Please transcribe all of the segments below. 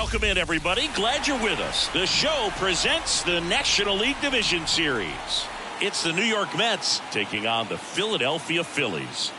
Welcome in, everybody. Glad you're with us. The show presents the National League Division Series. It's the New York Mets taking on the Philadelphia Phillies.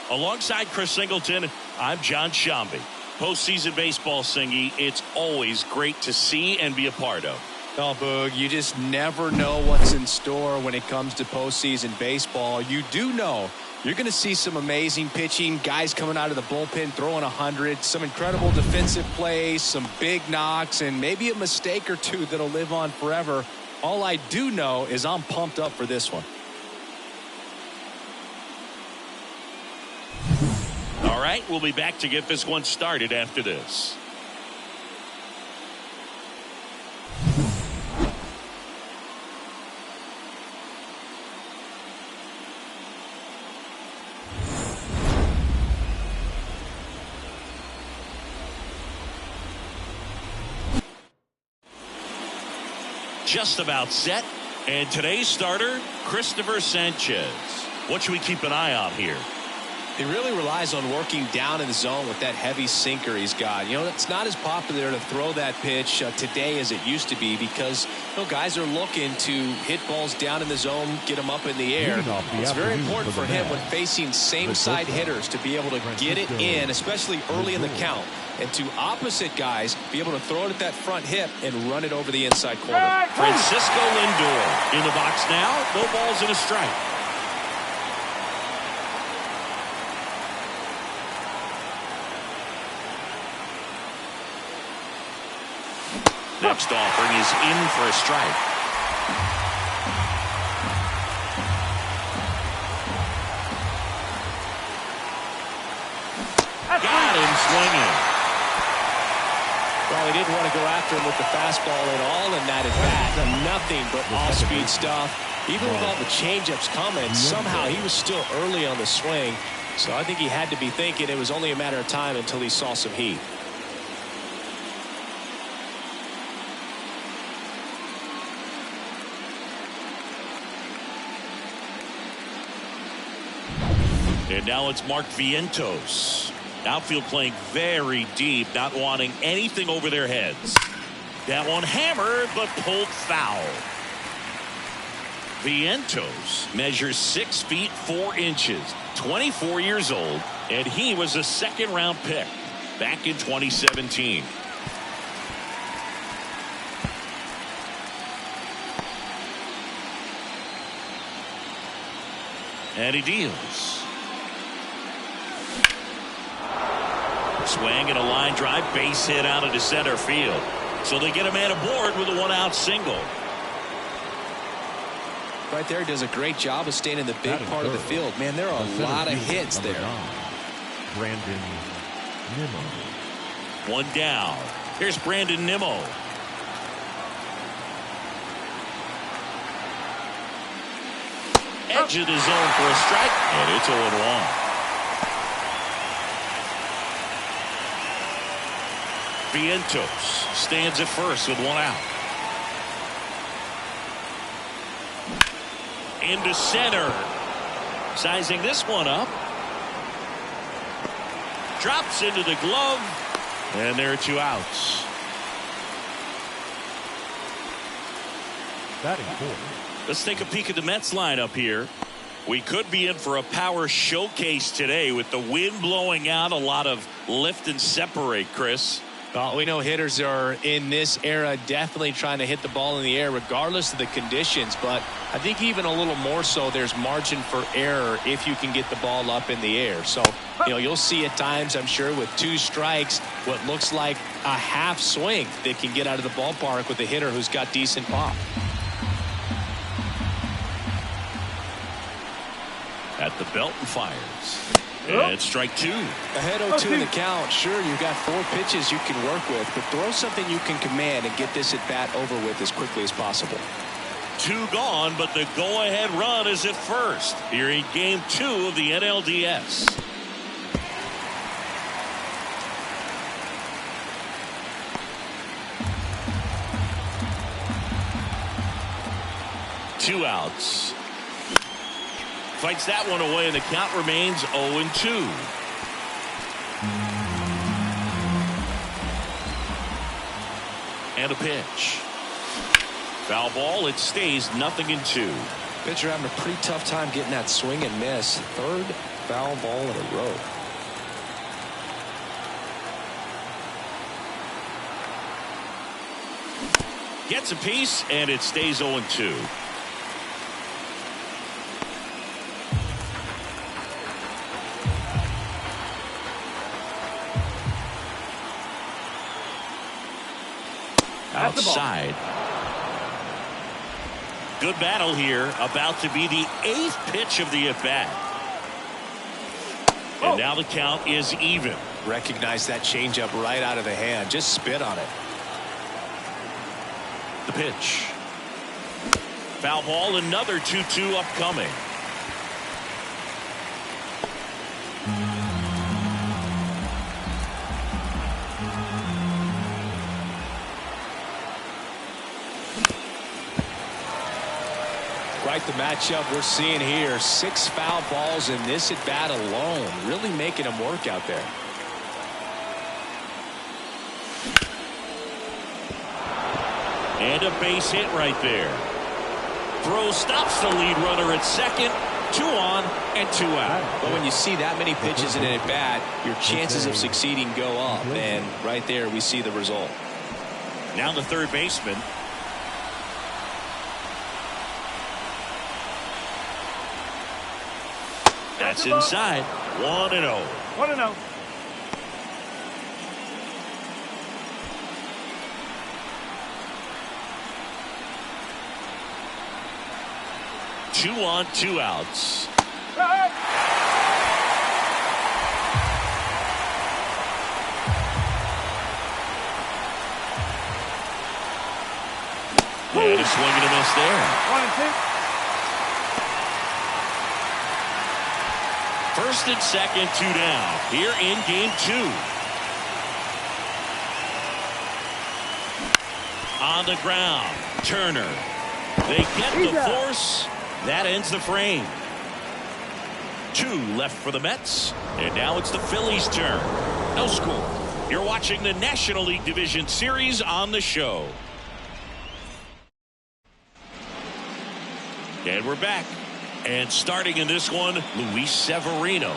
Alongside Chris Singleton, I'm John Shambi. Postseason baseball, Singy, it's always great to see and be a part of. Oh, Boog, you just never know what's in store when it comes to postseason baseball. You do know you're going to see some amazing pitching, guys coming out of the bullpen throwing 100, some incredible defensive plays, some big knocks, and maybe a mistake or two that'll live on forever. All I do know is I'm pumped up for this one. All right, we'll be back to get this one started after this. Just about set, and today's starter, Christopher Sanchez. What should we keep an eye on here? He really relies on working down in the zone with that heavy sinker he's got. You know, it's not as popular to throw that pitch today as it used to be because, you know, guys are looking to hit balls down in the zone, get them up in the air. It's very important for him when facing same-side hitters to be able to get it in, especially early in the count. And to opposite guys, be able to throw it at that front hip and run it over the inside corner. Francisco Lindor in the box now. No balls and a strike. Next offering is in for a strike. Got him swinging. Well, he didn't want to go after him with the fastball at all in that at-bat. Nothing but off-speed stuff. Even with all the change-ups coming, somehow he was still early on the swing. So I think he had to be thinking it was only a matter of time until he saw some heat. And now it's Mark Vientos. Outfield playing very deep, not wanting anything over their heads. That one hammered, but pulled foul. Vientos measures 6 feet 4 inches, 24 years old, and he was a second-round pick back in 2017. And he deals. Swing and a line drive, base hit out into center field. So they get a man aboard with a one-out single. Right there, does a great job of staying in the big part of the field. Man, there are a lot of hits there. Brandon Nimmo. One down. Here's Brandon Nimmo. Edge of the zone for a strike, and it's 0-1. Vientos stands at first with one out. Into center. Sizing this one up. Drops into the glove. And there are 2 outs. Batting fourth. Let's take a peek at the Mets lineup here. We could be in for a power showcase today with the wind blowing out. A lot of lift and separate, Chris. Well, we know hitters are in this era definitely trying to hit the ball in the air regardless of the conditions, but I think even a little more so there's margin for error if you can get the ball up in the air. So, you know, you'll see at times, I'm sure, with 2 strikes, what looks like a half swing that can get out of the ballpark with a hitter who's got decent pop. At the belt and fires. And strike 2. Ahead 0-2 in the count. Sure, you've got 4 pitches you can work with, but throw something you can command and get this at bat over with as quickly as possible. 2 gone, but the go-ahead run is at first here in Game 2 of the NLDS. Two outs. Fights that one away, and the count remains 0-2. And a pitch. Foul ball. It stays 0-2. Pitcher having a pretty tough time getting that swing and miss. Third foul ball in a row. Gets a piece, and it stays 0-2. Outside. Good battle here. About to be the 8th pitch of the at-bat. And now the count is even. Recognize that changeup right out of the hand. Just spit on it. The pitch. Foul ball. Another 2-2 upcoming. Quite the matchup we're seeing here. 6 foul balls in this at bat alone. Really making them work out there. And a base hit right there. Throw stops the lead runner at second. 2 on and 2 out. But when you see that many pitches in an at bat, your chances of succeeding go up. And right there we see the result. Now the third baseman. That's inside. 1-0. 1-0. Two on, 2 outs. And a swing and a miss there. 1-2. First and second, 2 down. Here in game 2. On the ground, Turner. They get the force. That ends the frame. 2 left for the Mets. And now it's the Phillies' turn. No score. You're watching the National League Division Series on the show. And we're back. And starting in this one, Luis Severino.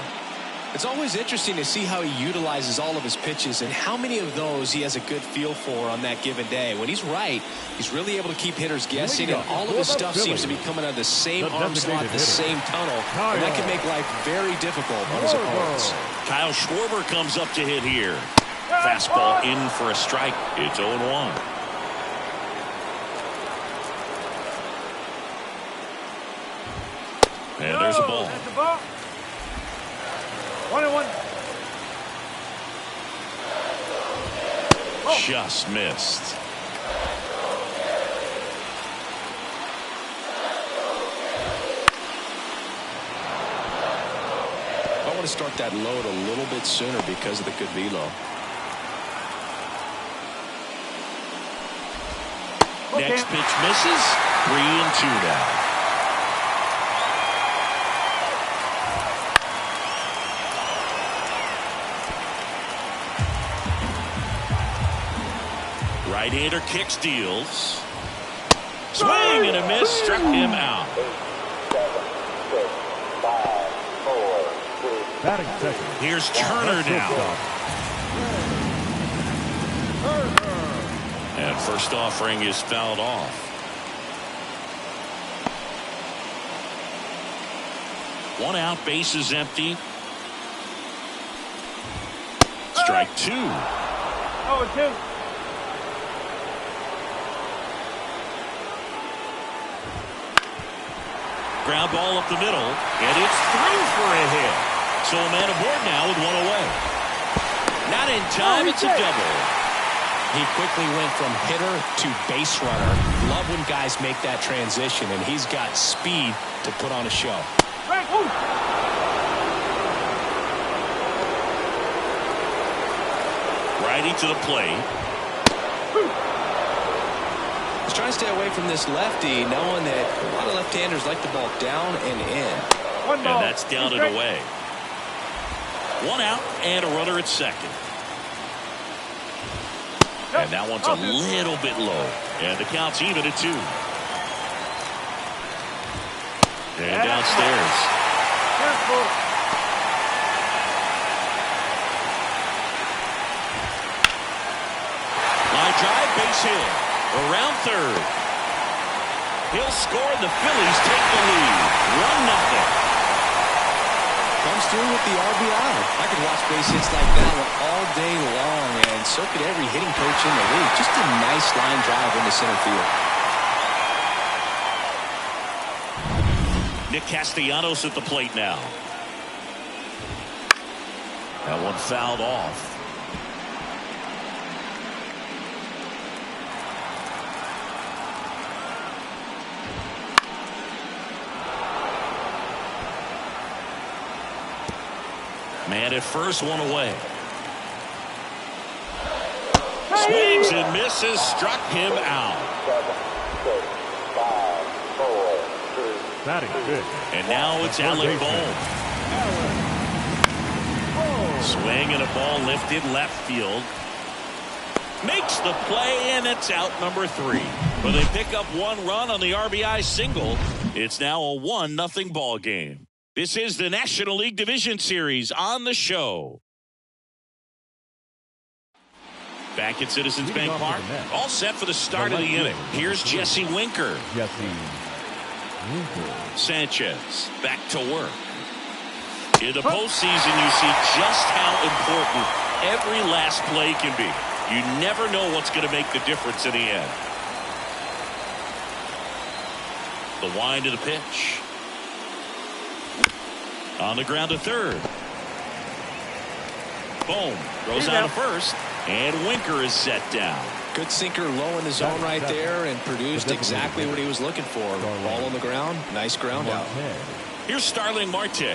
It's always interesting to see how he utilizes all of his pitches and how many of those he has a good feel for on that given day. When he's right, he's really able to keep hitters guessing, and all of his stuff seems to be coming out of the same arm slot, the same tunnel, and that can make life very difficult on his opponents. Kyle Schwarber comes up to hit here. Fastball in for a strike. It's 0-1. And there's a ball. That's a ball. 1-1. Just missed. I want to start that load a little bit sooner because of the good velo. Next pitch misses. 3-2 now. Right-hander kick steals. Swing and a miss. Struck him out. Batting second. Here's Turner now. And first offering is fouled off. One out, base is empty. Strike 2. 0-2. Ground ball up the middle, and it's through for a hit. So a man aboard now with 1 away. Not in time, it's a double. He quickly went from hitter to base runner. Love when guys make that transition, and he's got speed to put on a show. Righty to the plate. He's trying to stay away from this lefty, knowing that a lot of left-handers like the ball down and in. And that's down and away. 1 out and a runner at second. And that one's a little bit low. And the count's even at 2. And downstairs. Line drive, base hit. Around third. He'll score. The Phillies take the lead. 1-0. Comes through with the RBI. I could watch base hits like that one all day long, and so could every hitting coach in the league. Just a nice line drive into center field. Nick Castellanos at the plate now. That one fouled off. Man at first, one away. Swings and misses, struck him out. Batting good. And now it's Alec Bohm. Swing and a ball lifted left field. Makes the play, and it's out number 3. But they pick up 1 run on the RBI single. It's now a 1-0 ball game. This is the National League Division Series on the show. Back at Citizens Bank Park. All set for the start of the inning. Here's Jesse Winker. Sanchez back to work. In the postseason, you see just how important every last play can be. You never know what's going to make the difference in the end. The wind of the pitch. On the ground to third. Boom. Throws out to first. And Winker is set down. Good sinker low in the zone right there and produced exactly what he was looking for. Ball on the ground. Nice ground out. Here's Starling Marte.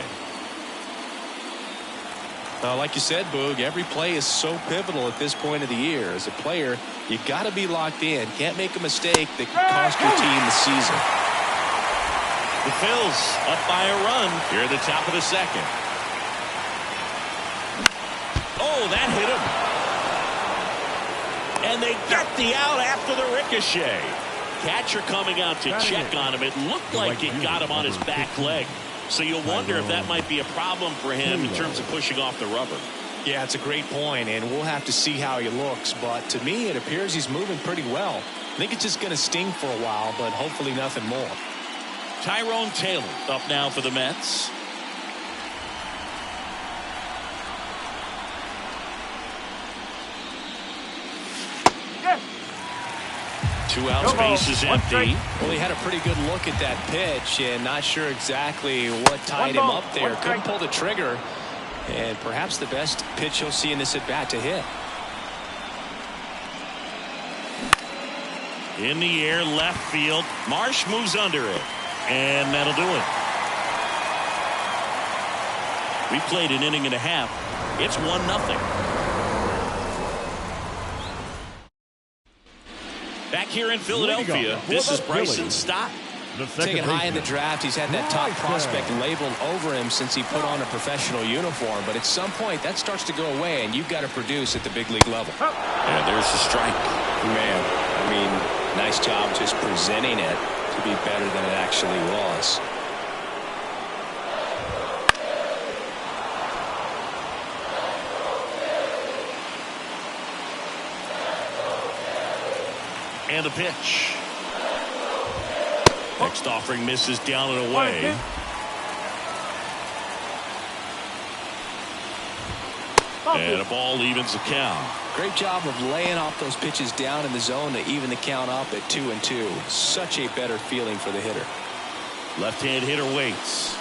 Like you said, Boog, every play is so pivotal at this point of the year. As a player, you got to be locked in. Can't make a mistake that could cost your team the season. The Phils up by a run here at the top of the second. Oh, that hit him. And they get the out after the ricochet. Catcher coming out to check on him. It looked like it got him on his back leg. So you'll wonder if that might be a problem for him in terms of pushing off the rubber. Yeah, it's a great point, and we'll have to see how he looks. But to me, it appears he's moving pretty well. I think it's just going to sting for a while, but hopefully nothing more. Tyrone Taylor up now for the Mets. Two out, space is empty. Well, he had a pretty good look at that pitch and not sure exactly what tied him up there. Couldn't pull the trigger, and perhaps the best pitch he'll see in this at bat to hit. In the air, left field. Marsh moves under it, and that'll do it. We played an inning and a half. It's 1-0. Back here in Philadelphia, this is Bryson Stott. Taken high in the draft, he's had that top prospect labeled over him since he put on a professional uniform. But at some point, that starts to go away, and you've got to produce at the big league level. Yeah, there's the strike. Man, I mean, nice job just presenting it to be better than it actually was. And the pitch. Next offering misses down and away. And a ball evens the count. Great job of laying off those pitches down in the zone to even the count up at 2-2. Such a better feeling for the hitter. Left-hand hitter waits.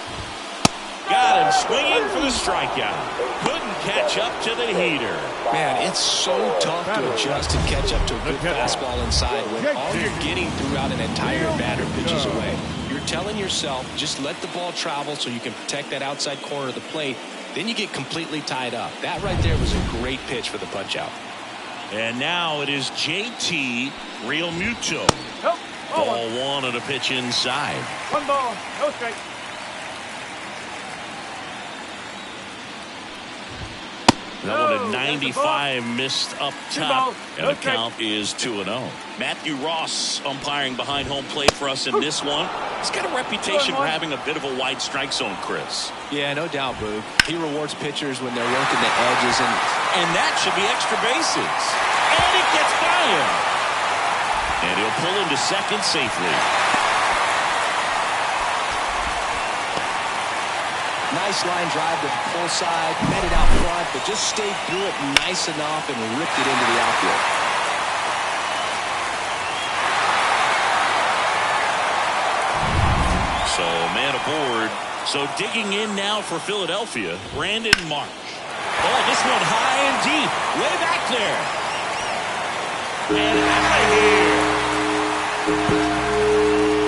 Got him swinging for the strikeout. Couldn't catch up to the heater. Man, it's so tough to adjust and catch up to a good fastball inside when all you're getting throughout an entire batter pitches away. You're telling yourself, just let the ball travel so you can protect that outside corner of the plate. Then you get completely tied up. That right there was a great pitch for the punch-out. And now it is JT Realmuto. Ball one on a pitch inside. 1 ball, no strike. That one at 95 missed up top, and the count is 2-0. Matthew Ross umpiring behind home plate for us in this one. He's got a reputation for having a bit of a wide strike zone, Chris. Yeah, no doubt, Boog. He rewards pitchers when they're working the edges, and that should be extra bases. And it gets by him. And he'll pull into second safely. Nice line drive to the pull side, met it out front, but just stayed through it nice enough and ripped it into the outfield. So man aboard. So digging in now for Philadelphia, Brandon Marsh. Oh, this one high and deep, way back there. And out of here.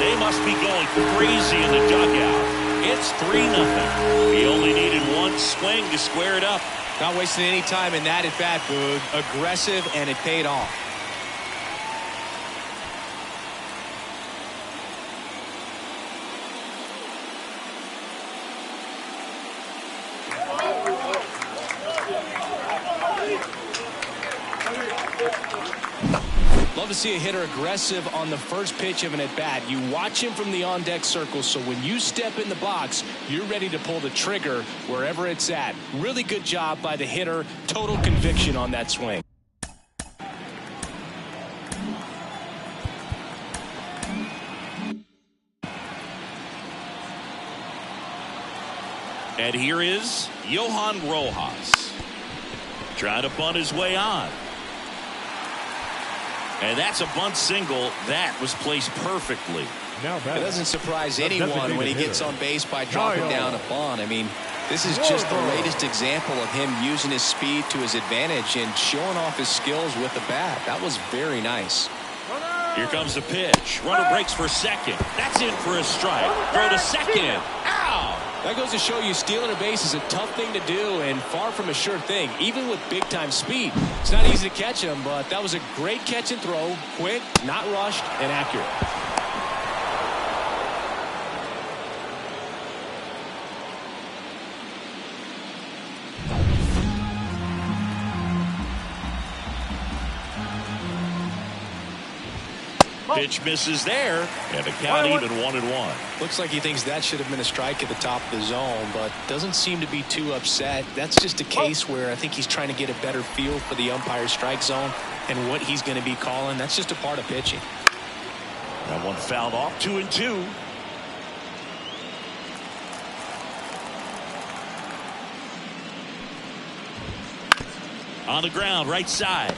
They must be going crazy in the dugout. It's 3-0. He only needed one swing to square it up. Not wasting any time in that at bat, Boog. Aggressive, and it paid off. Love to see a hitter aggressive on the first pitch of an at-bat. You watch him from the on-deck circle, so when you step in the box, you're ready to pull the trigger wherever it's at. Really good job by the hitter. Total conviction on that swing. And here is Johan Rojas. Trying to bunt his way on. And that's a bunt single that was placed perfectly. Now it doesn't surprise anyone when he gets on base by dropping down a bunt. I mean, this is just the latest example of him using his speed to his advantage and showing off his skills with the bat. That was very nice. Here comes the pitch. Runner breaks for second. That's in for a strike. Throw to second. Ow! That goes to show you stealing a base is a tough thing to do and far from a sure thing, even with big-time speed. It's not easy to catch him, but that was a great catch and throw. Quick, not rushed, and accurate. Pitch misses there, and the count even 1-1. Looks like he thinks that should have been a strike at the top of the zone, but doesn't seem to be too upset. That's just a case where I think he's trying to get a better feel for the umpire's strike zone and what he's going to be calling. That's just a part of pitching. That one fouled off, 2-2. On the ground, right side.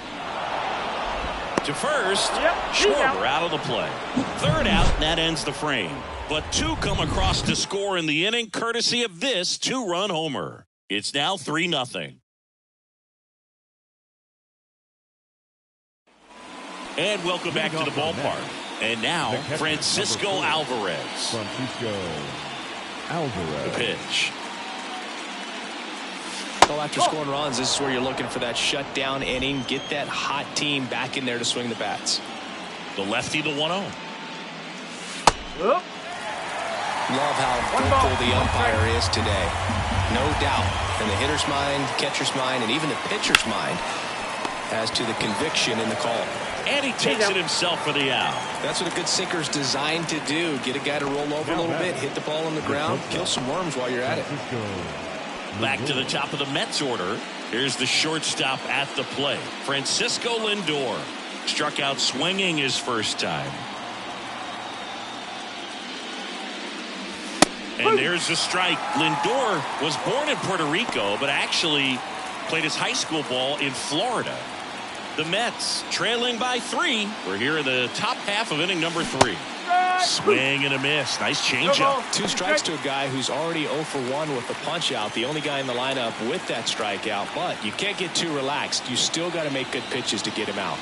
To first, Schwarber out of the play. Third out, and that ends the frame. But two come across to score in the inning, courtesy of this two-run homer. It's now 3-0. And welcome back to the ballpark. And now, Francisco Alvarez. Francisco Alvarez. The pitch. Well, after scoring runs, this is where you're looking for that shutdown inning. Get that hot team back in there to swing the bats. The lefty to 1-0. Love how vocal the umpire is today. No doubt. In the hitter's mind, catcher's mind, and even the pitcher's mind as to the conviction in the call. And he takes it himself for the out. That's what a good sinker's designed to do. Get a guy to roll over a little bit, hit the ball on the ground, kill some worms while you're at it. Back to the top of the Mets order. Here's the shortstop at the plate. Francisco Lindor struck out swinging his first time. And there's the strike. Lindor was born in Puerto Rico, but actually played his high school ball in Florida. The Mets trailing by 3. We're here in the top half of inning number 3. Swing and a miss. Nice changeup. 2 strikes to a guy who's already 0 for 1 with the punch out. The only guy in the lineup with that strikeout. But you can't get too relaxed. You still got to make good pitches to get him out.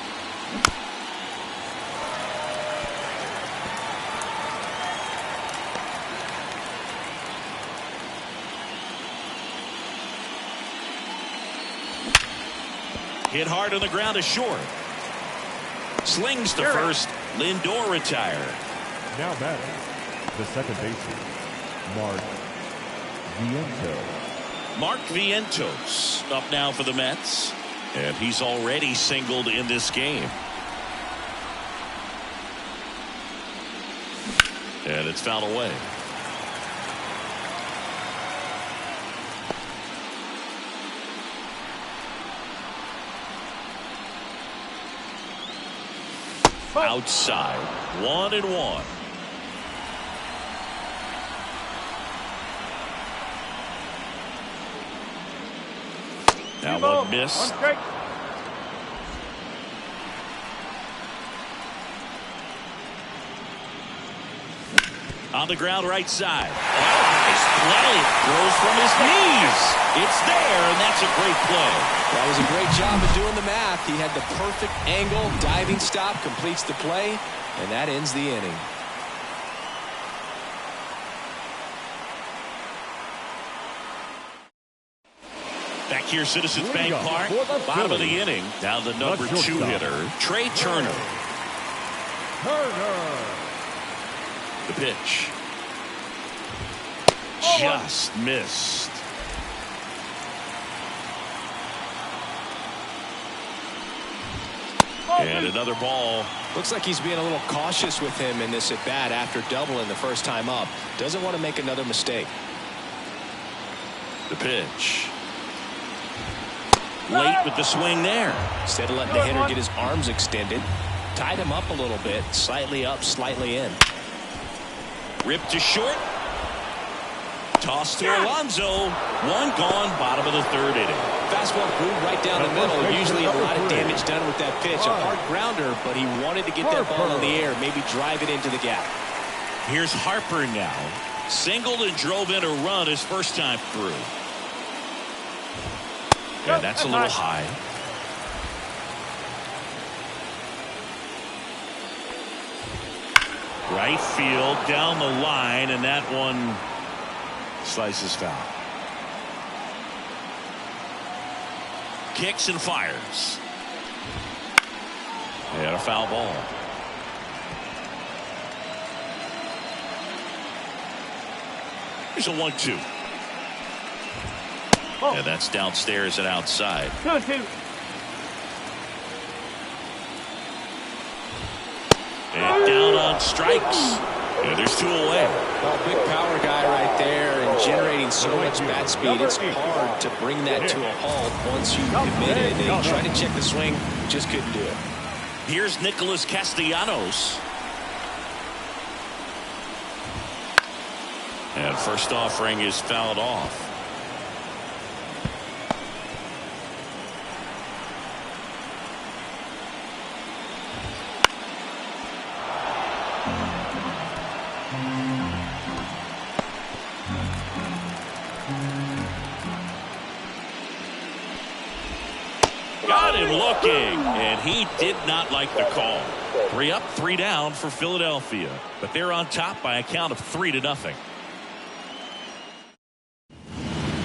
Hit hard on the ground to short. Slings to first. Lindor retired. Now batting, the second baseman, Mark Viento. Mark Vientos up now for the Mets, and he's already singled in this game. And it's fouled away. Outside, 1-1. That one missed. On the ground right side. Nice play. Throws from his knees. It's there, and that's a great play. That was a great job of doing the math. He had the perfect angle. Diving stop completes the play, and that ends the inning. Back here, Citizens Bank Park. Bottom of the inning. Now the number 2 hitter, Trey Turner. The pitch. Just missed. And another ball. Looks like he's being a little cautious with him in this at bat after doubling the first time up. Doesn't want to make another mistake. The pitch. Late with the swing there. Instead of letting the hitter get his arms extended, tied him up a little bit, slightly up, slightly in. Ripped to short. Toss to Alonso. One gone, bottom of the 3rd inning. Fastball grew right down the middle. Usually a lot of damage done with that pitch. A hard grounder, but he wanted to get that ball in the air, maybe drive it into the gap. Here's Harper now. Singled and drove in a run his first time through. And that's a little high. Right field, down the line, and that one slices foul. Kicks and fires. And a foul ball. Here's a 1-2. And that's downstairs and outside. 2-2. And down on strikes. And there's 2 away. Well, big power guy right there and generating so much bat speed. It's hard to bring that to a halt once you commit it. And he tried to check the swing, just couldn't do it. Here's Nicholas Castellanos. And first offering is fouled off. Got him looking, and he did not like the call. 3 up, 3 down for Philadelphia, but they're on top by a count of 3-0.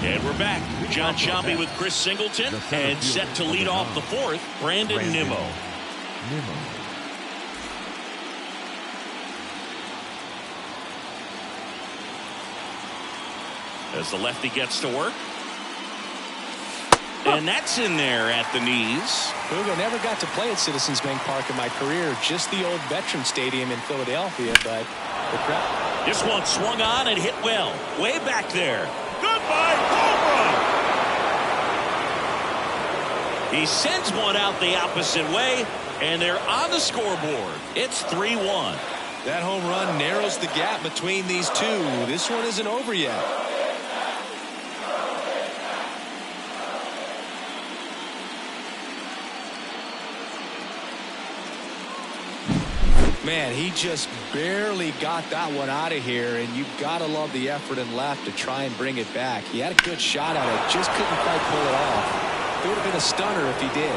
And we're back. John Sciambi with Chris Singleton, and set to lead off the 4th, Brandon Nimmo. As the lefty gets to work. And that's in there at the knees. Hugo, never got to play at Citizens Bank Park in my career. Just the old Veteran Stadium in Philadelphia, but the crowd. This one swung on and hit well. Way back there. Goodbye, home run. He sends one out the opposite way, and they're on the scoreboard. It's 3-1. That home run narrows the gap between these two. This one isn't over yet. Man, he just barely got that one out of here, and you've got to love the effort and left to try and bring it back. He had a good shot at it, just couldn't quite pull it off. It would have been a stunner if he did.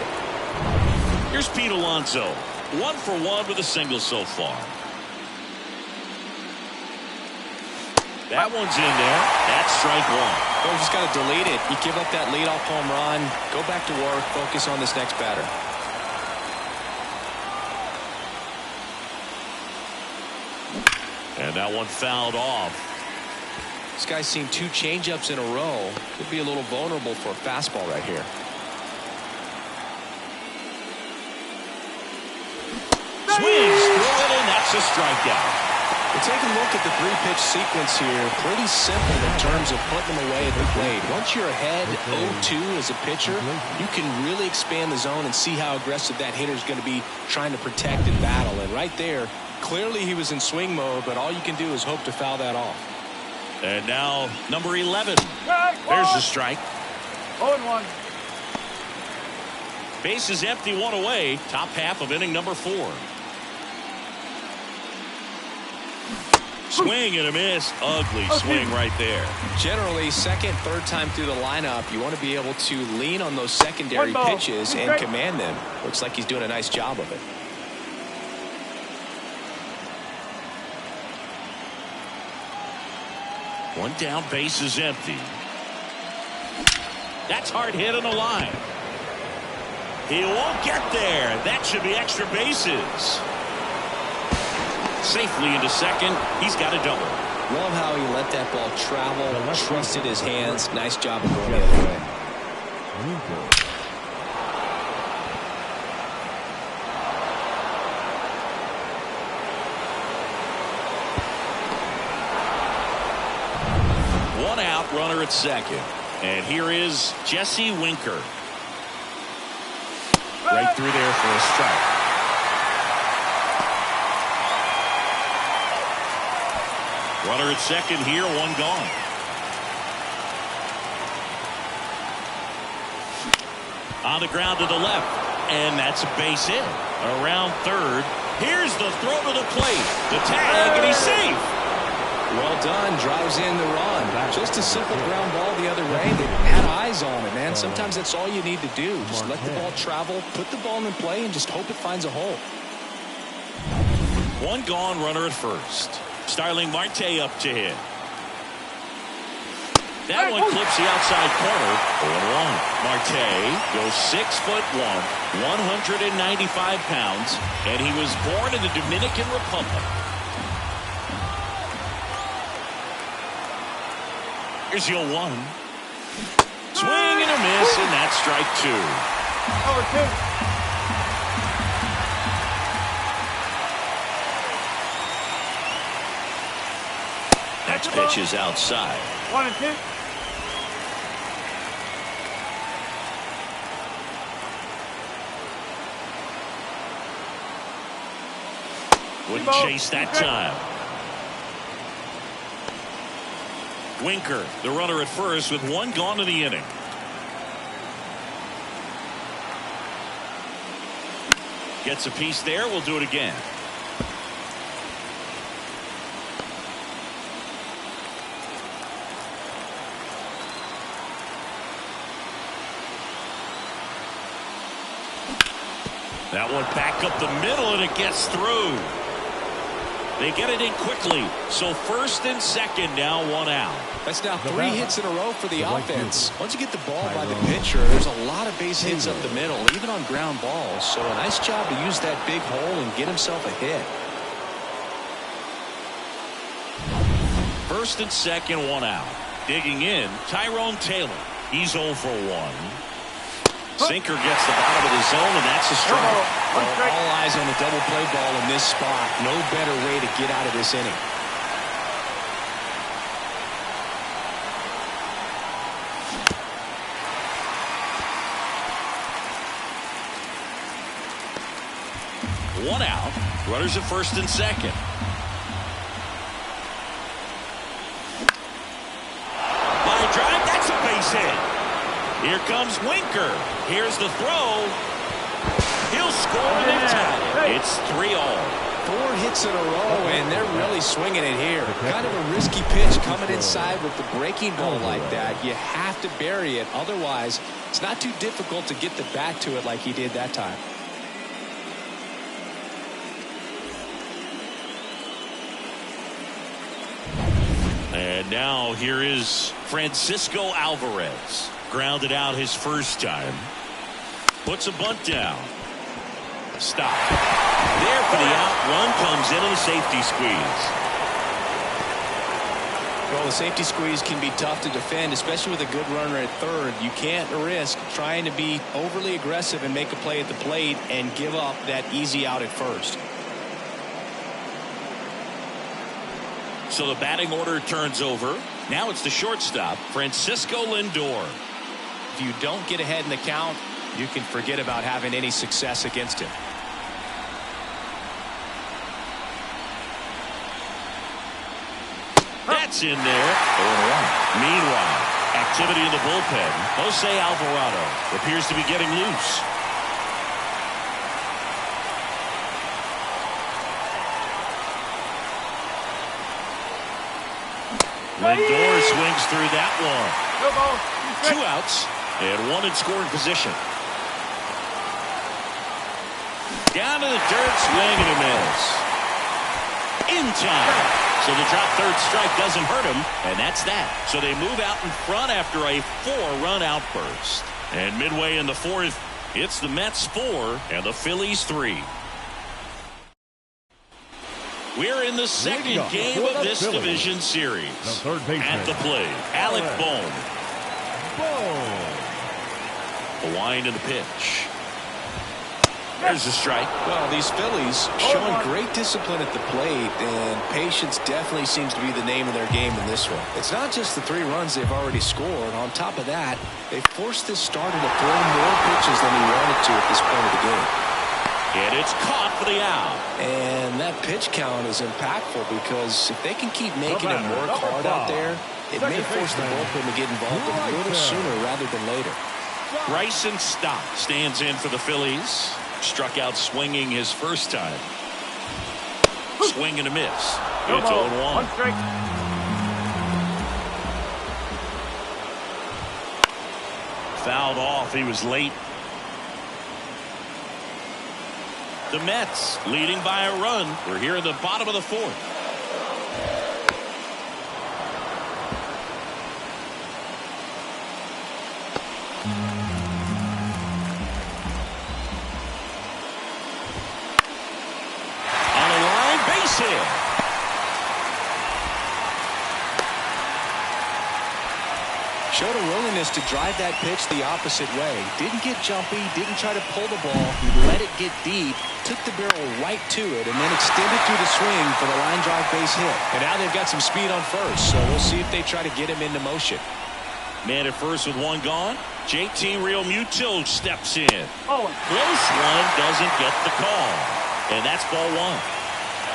Here's Pete Alonso, 1 for 1 with a single so far. That one's in there. That's strike 1. Well, you just got to delete it. You give up that leadoff home run, go back to work, focus on this next batter. And that one fouled off. This guy's seen 2 changeups in a row. Could be a little vulnerable for a fastball right here. Swings through it, and that's a strikeout. We'll take a look at the 3-pitch sequence here. Pretty simple in terms of putting them away at the plate. Once you're ahead 0-2 as a pitcher, you can really expand the zone and see how aggressive that hitter is going to be trying to protect and battle. And right there, clearly he was in swing mode, but all you can do is hope to foul that off. And now number 11. There's the strike. 0-1. Base is empty, 1 away. Top half of inning number 4. Swing and a miss. Ugly swing right there. Generally, second, third time through the lineup, you want to be able to lean on those secondary pitches and command them. Looks like he's doing a nice job of it. One down, base is empty. That's hard hit on the line. He won't get there. That should be extra bases. Safely into second. He's got a double. Love how he let that ball travel, trusted his hands. Nice job of going the other way. One out, runner at second. And here is Jesse Winker. Right through there for a strike. Runner at second here, 1 gone. On the ground to the left, and that's a base hit. Around third, here's the throw to the plate. The tag, and he's safe. Well done, drives in the run. Just a simple ground ball the other way. They had eyes on it, man. Sometimes that's all you need to do. Just let the ball travel, put the ball in play, and just hope it finds a hole. 1 gone, runner at first. Starling Marte up to hit. That one clips the outside corner. 0-1. Marte goes 6'1", 195 pounds, and he was born in the Dominican Republic. Here's 0-1. Swing and a miss, and that's strike 2. 0-2. Next pitch is outside. 1-2. Wouldn't chase that time. Winker, the runner at first, with 1 gone in the inning. Gets a piece there. We'll do it again. That one back up the middle, and it gets through. They get it in quickly. So first and second, now 1 out. That's now 3 hits in a row for the offense. Once you get the ball by the pitcher, there's a lot of base hits up the middle, even on ground balls. So a nice job to use that big hole and get himself a hit. First and second, 1 out. Digging in, Tyrone Taylor. He's 0 for 1. Sinker gets the bottom of the zone, and that's a strike. All eyes on the double play ball in this spot. No better way to get out of this inning. One out. Runners at first and second. Line drive. That's a base hit. Here comes Winker. Here's the throw. He'll score and tie it. It's 3-all. 4 hits in a row, and they're really swinging it here. Kind of a risky pitch coming inside with the breaking ball like that. You have to bury it. Otherwise, it's not too difficult to get the bat to it like he did that time. And now here is Francisco Alvarez. Grounded out his first time. Puts a bunt down. Stop. There for the out. Run comes in on the safety squeeze. Well, the safety squeeze can be tough to defend, especially with a good runner at third. You can't risk trying to be overly aggressive and make a play at the plate and give up that easy out at first. So the batting order turns over. Now it's the shortstop, Francisco Lindor. If you don't get ahead in the count, you can forget about having any success against him. That's in there. 0-1. Meanwhile, activity in the bullpen. Jose Alvarado appears to be getting loose. Lindor swings through that one. 2 outs and 1 in scoring position. Down to the dirt, swing and a miss. In time. So the drop third strike doesn't hurt him, and that's that. So they move out in front after a 4-run outburst. And midway in the 4th, it's the Mets 4 and the Phillies 3. We're in the second game of this division series. At the plate, Alec Bohm. The wind and the pitch. There's a strike. Well, these Phillies showing great discipline at the plate, and patience definitely seems to be the name of their game in this one. It's not just the 3 runs they've already scored. On top of that, they forced this starter to throw more pitches than he wanted to at this point of the game. And it's caught for the out. And that pitch count is impactful because if they can keep making him work hard out there, it may force the bullpen to get involved a little sooner rather than later. Bryson Stott stands in for the Phillies. Struck out swinging his first time. Swing and a miss. It's 0-1. Fouled off. He was late. The Mets leading by a run. We're here in the bottom of the 4th. Showed a willingness to drive that pitch the opposite way. Didn't get jumpy, didn't try to pull the ball. He let it get deep, took the barrel right to it, and then extended through the swing for the line drive base hit. And now they've got some speed on first, so we'll see if they try to get him into motion. Man at first with 1 gone. JT Realmuto steps in. Close one, doesn't get the call. And that's ball 1.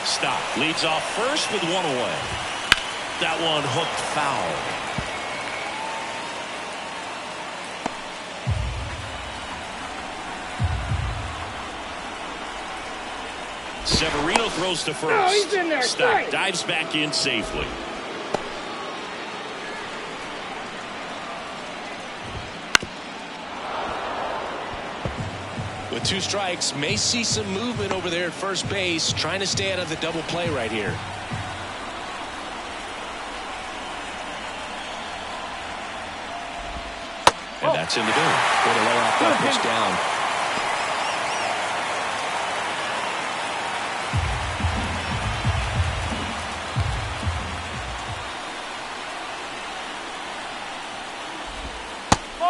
Stop. Leads off first with 1 away. That one hooked foul. Severino throws to first. Oh, he's in there. Stop. Dives back in safely. With 2 strikes, may see some movement over there at first base, trying to stay out of the double play right here. And that's in the door. Way to lay off that pitch down.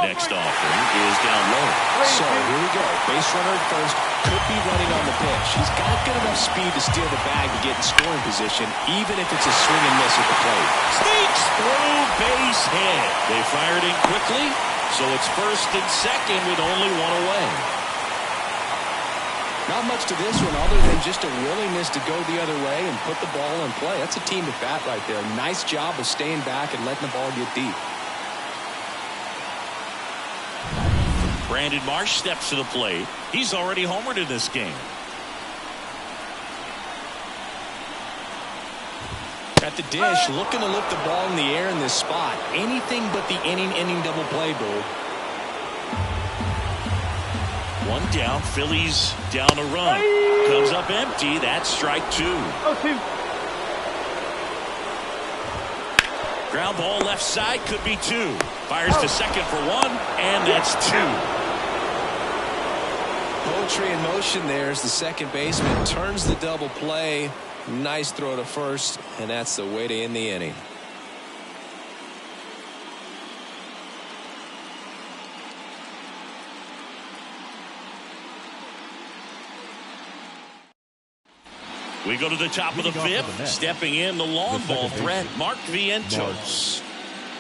Next offering is down low. So here we go. Base runner at first, could be running on the pitch. He's got good enough speed to steal the bag to get in scoring position, even if it's a swing and miss at the plate. Sneaks through, base hit. They fired in quickly, so it's first and second with only 1 away. Not much to this one other than just a willingness to go the other way and put the ball in play. That's a team at bat right there. Nice job of staying back and letting the ball get deep. Brandon Marsh steps to the plate. He's already homered in this game. At the dish, looking to lift the ball in the air in this spot. Anything but the inning double play, Bull. 1 down. Phillies down a run. Comes up empty. That's strike 2. Ground ball left side, could be 2. Fires to second for 1, and that's 2. Poetry in motion there as the second baseman turns the double play. Nice throw to first, and that's the way to end the inning. We go to the top of the fifth. Stepping in the long ball threat, Mark Vientos.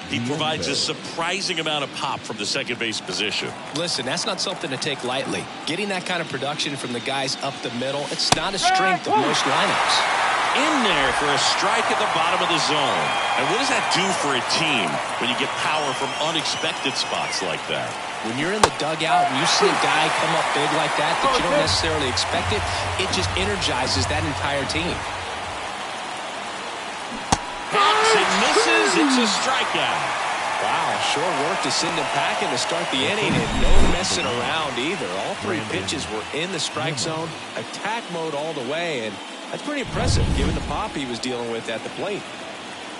He provides a surprising amount of pop from the second base position. Listen, that's not something to take lightly. Getting that kind of production from the guys up the middle, it's not a strength of most lineups. In there for a strike at the bottom of the zone. And what does that do for a team when you get power from unexpected spots like that? When you're in the dugout and you see a guy come up big like that you don't necessarily expect it, it just energizes that entire team. Hacks and misses. It's a strikeout. Wow, sure work to send him packing to start the inning, and no messing around either. All three pitches were in the strike zone, attack mode all the way, and that's pretty impressive given the pop he was dealing with at the plate.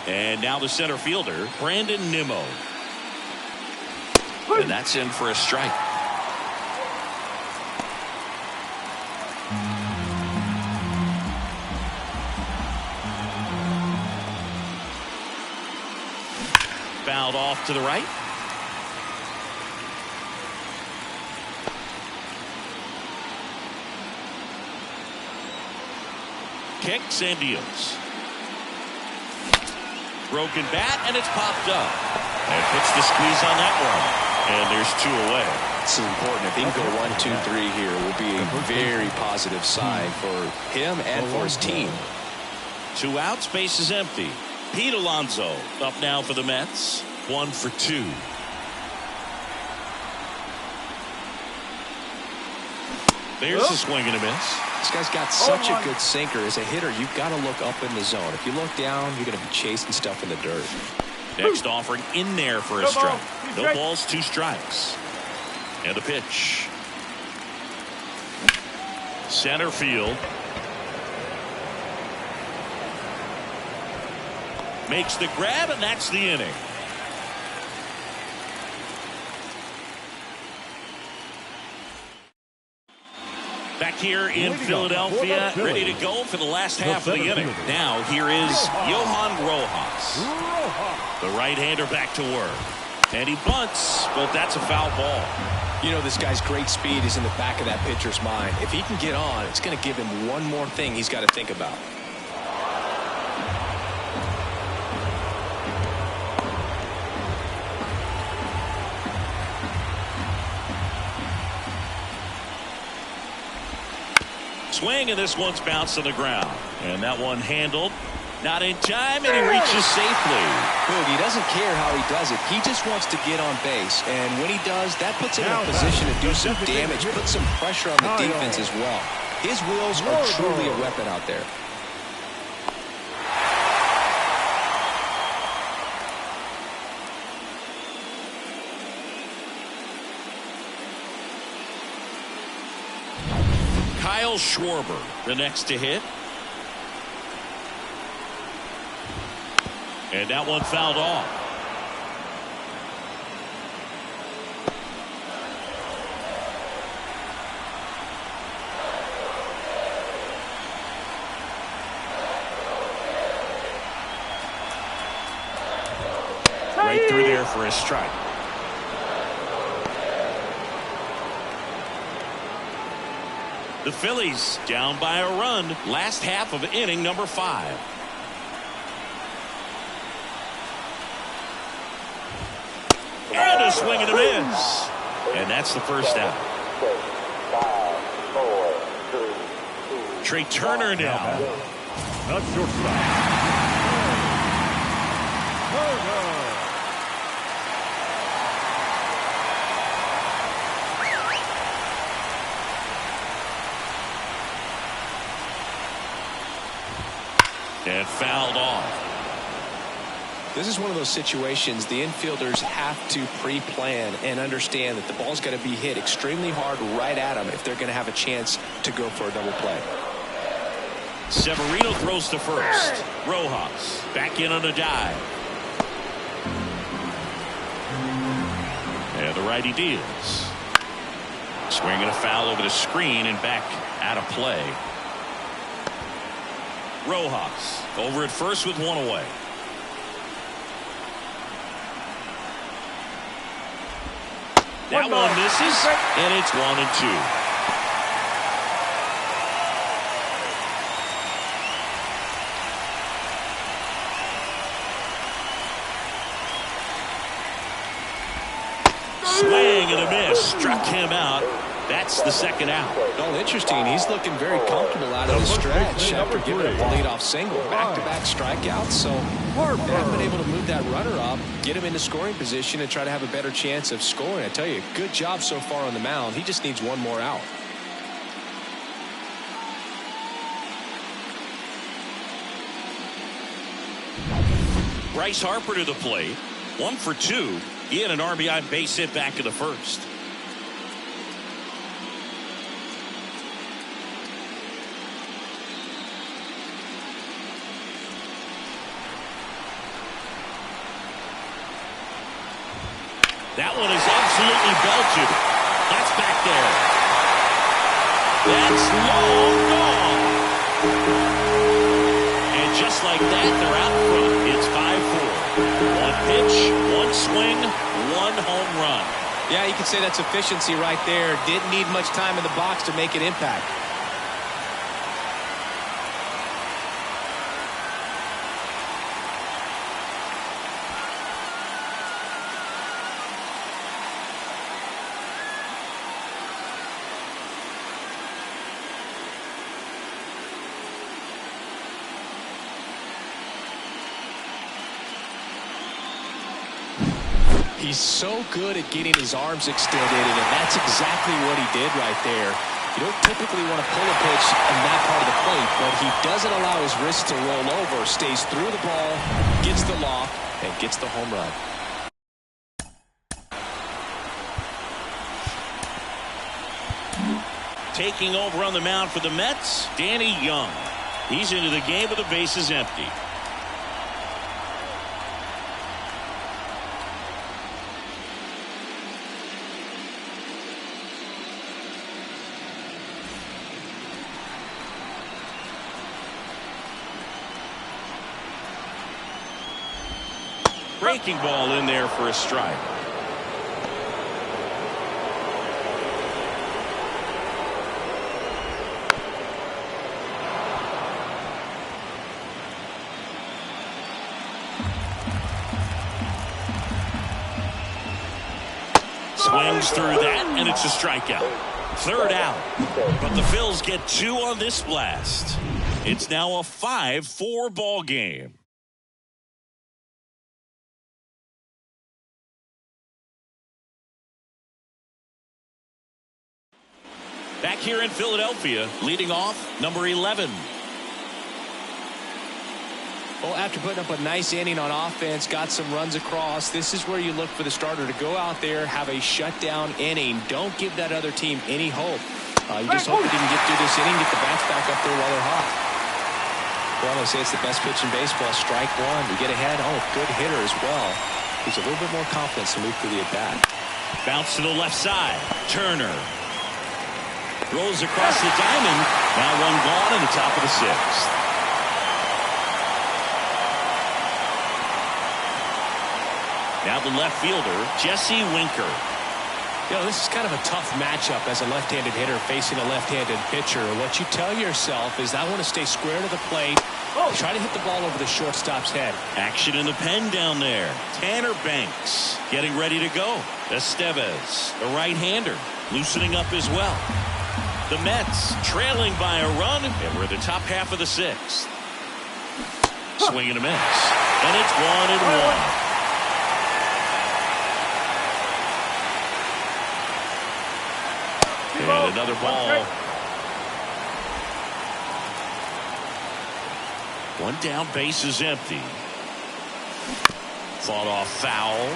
And now the center fielder, Brandon Nimmo. And that's in for a strike. Fouled off to the right. Kicks and deals. Broken bat, and it's popped up. And puts the squeeze on that one. And there's 2 away. This is important. If he can go 1, 2, 3 here, it will be a very positive sign for him and for his team. 2 outs, base is empty. Pete Alonso up now for the Mets. 1 for 2. There's a swing and a miss. This guy's got such a good sinker. As a hitter, you've got to look up in the zone. If you look down, you're going to be chasing stuff in the dirt. Next offering in there for a strike. No balls, 2 strikes. And a pitch. Center field. Makes the grab, and that's the inning. Back here in Philadelphia, ready to go for the last half of the inning. Now here is Johan Rojas. The right-hander back to work. And he bunts, but that's a foul ball. You know, this guy's great speed is in the back of that pitcher's mind. If he can get on, it's going to give him one more thing he's got to think about. Swing, and this one's bounced to the ground. And that one handled. Not in time, and he reaches safely. Look, he doesn't care how he does it. He just wants to get on base. And when he does, that puts him in a position to do some damage, put some pressure on the defense as well. His wheels are truly a weapon out there. Kyle Schwarber, the next to hit. And that one fouled off. Right through there for a strike. The Phillies down by a run. Last half of inning number 5. And a swing and a miss. And that's the first out. Trey Turner now. Not your shot. And fouled off. This is one of those situations the infielders have to pre-plan and understand that the ball's got to be hit extremely hard right at them if they're going to have a chance to go for a double play. Severino throws to first. Rojas back in on a dive. And the righty deals. Swinging a foul over the screen and back out of play. Rojas over at first with one away. That one misses, and it's 1-2. Swing and a miss. Struck him out. That's the second out. Oh, interesting. He's looking very comfortable out of the stretch after giving up a leadoff single. Back-to-back strikeouts. So they haven't been able to move that runner up, get him into scoring position, and try to have a better chance of scoring. I tell you, good job so far on the mound. He just needs one more out. Bryce Harper to the plate. 1 for 2. He had an RBI base hit back in the first. That one is absolutely belted. That's back there. That's long gone. And just like that, they're out front. It's 5-4. One pitch, one swing, one home run. Yeah, you can say that's efficiency right there. Didn't need much time in the box to make an impact. He's so good at getting his arms extended, and that's exactly what he did right there. You don't typically want to pull a pitch in that part of the plate, but he doesn't allow his wrist to roll over, stays through the ball, gets the loft, and gets the home run. Taking over on the mound for the Mets, Danny Young. He's into the game with the bases empty. Breaking ball in there for a strike. Swings through that, and it's a strikeout. Third out. But the Phils get 2 on this blast. It's now a 5-4 ball game. Back here in Philadelphia, leading off, number 11. Well, after putting up a nice inning on offense, got some runs across, this is where you look for the starter to go out there, have a shutdown inning. Don't give that other team any hope. You just hope that he can get through this inning, get the bats back up there while they're hot. Well, they say it's the best pitch in baseball. Strike one. You get ahead. Oh, good hitter as well. He's a little bit more confidence to move through the at-bat. Bounce to the left side. Turner. Rolls across the diamond. Now one gone in the top of the 6th. Now the left fielder, Jesse Winker. You know, this is kind of a tough matchup as a left-handed hitter facing a left-handed pitcher. What you tell yourself is I want to stay square to the plate. Try to hit the ball over the shortstop's head. Action in the pen down there. Tanner Banks getting ready to go. Estevez, the right-hander, loosening up as well. The Mets trailing by a run, and we're in the top half of the 6th. Swing and a miss. And it's 1-1. And another ball. One down, base is empty. Fought off foul.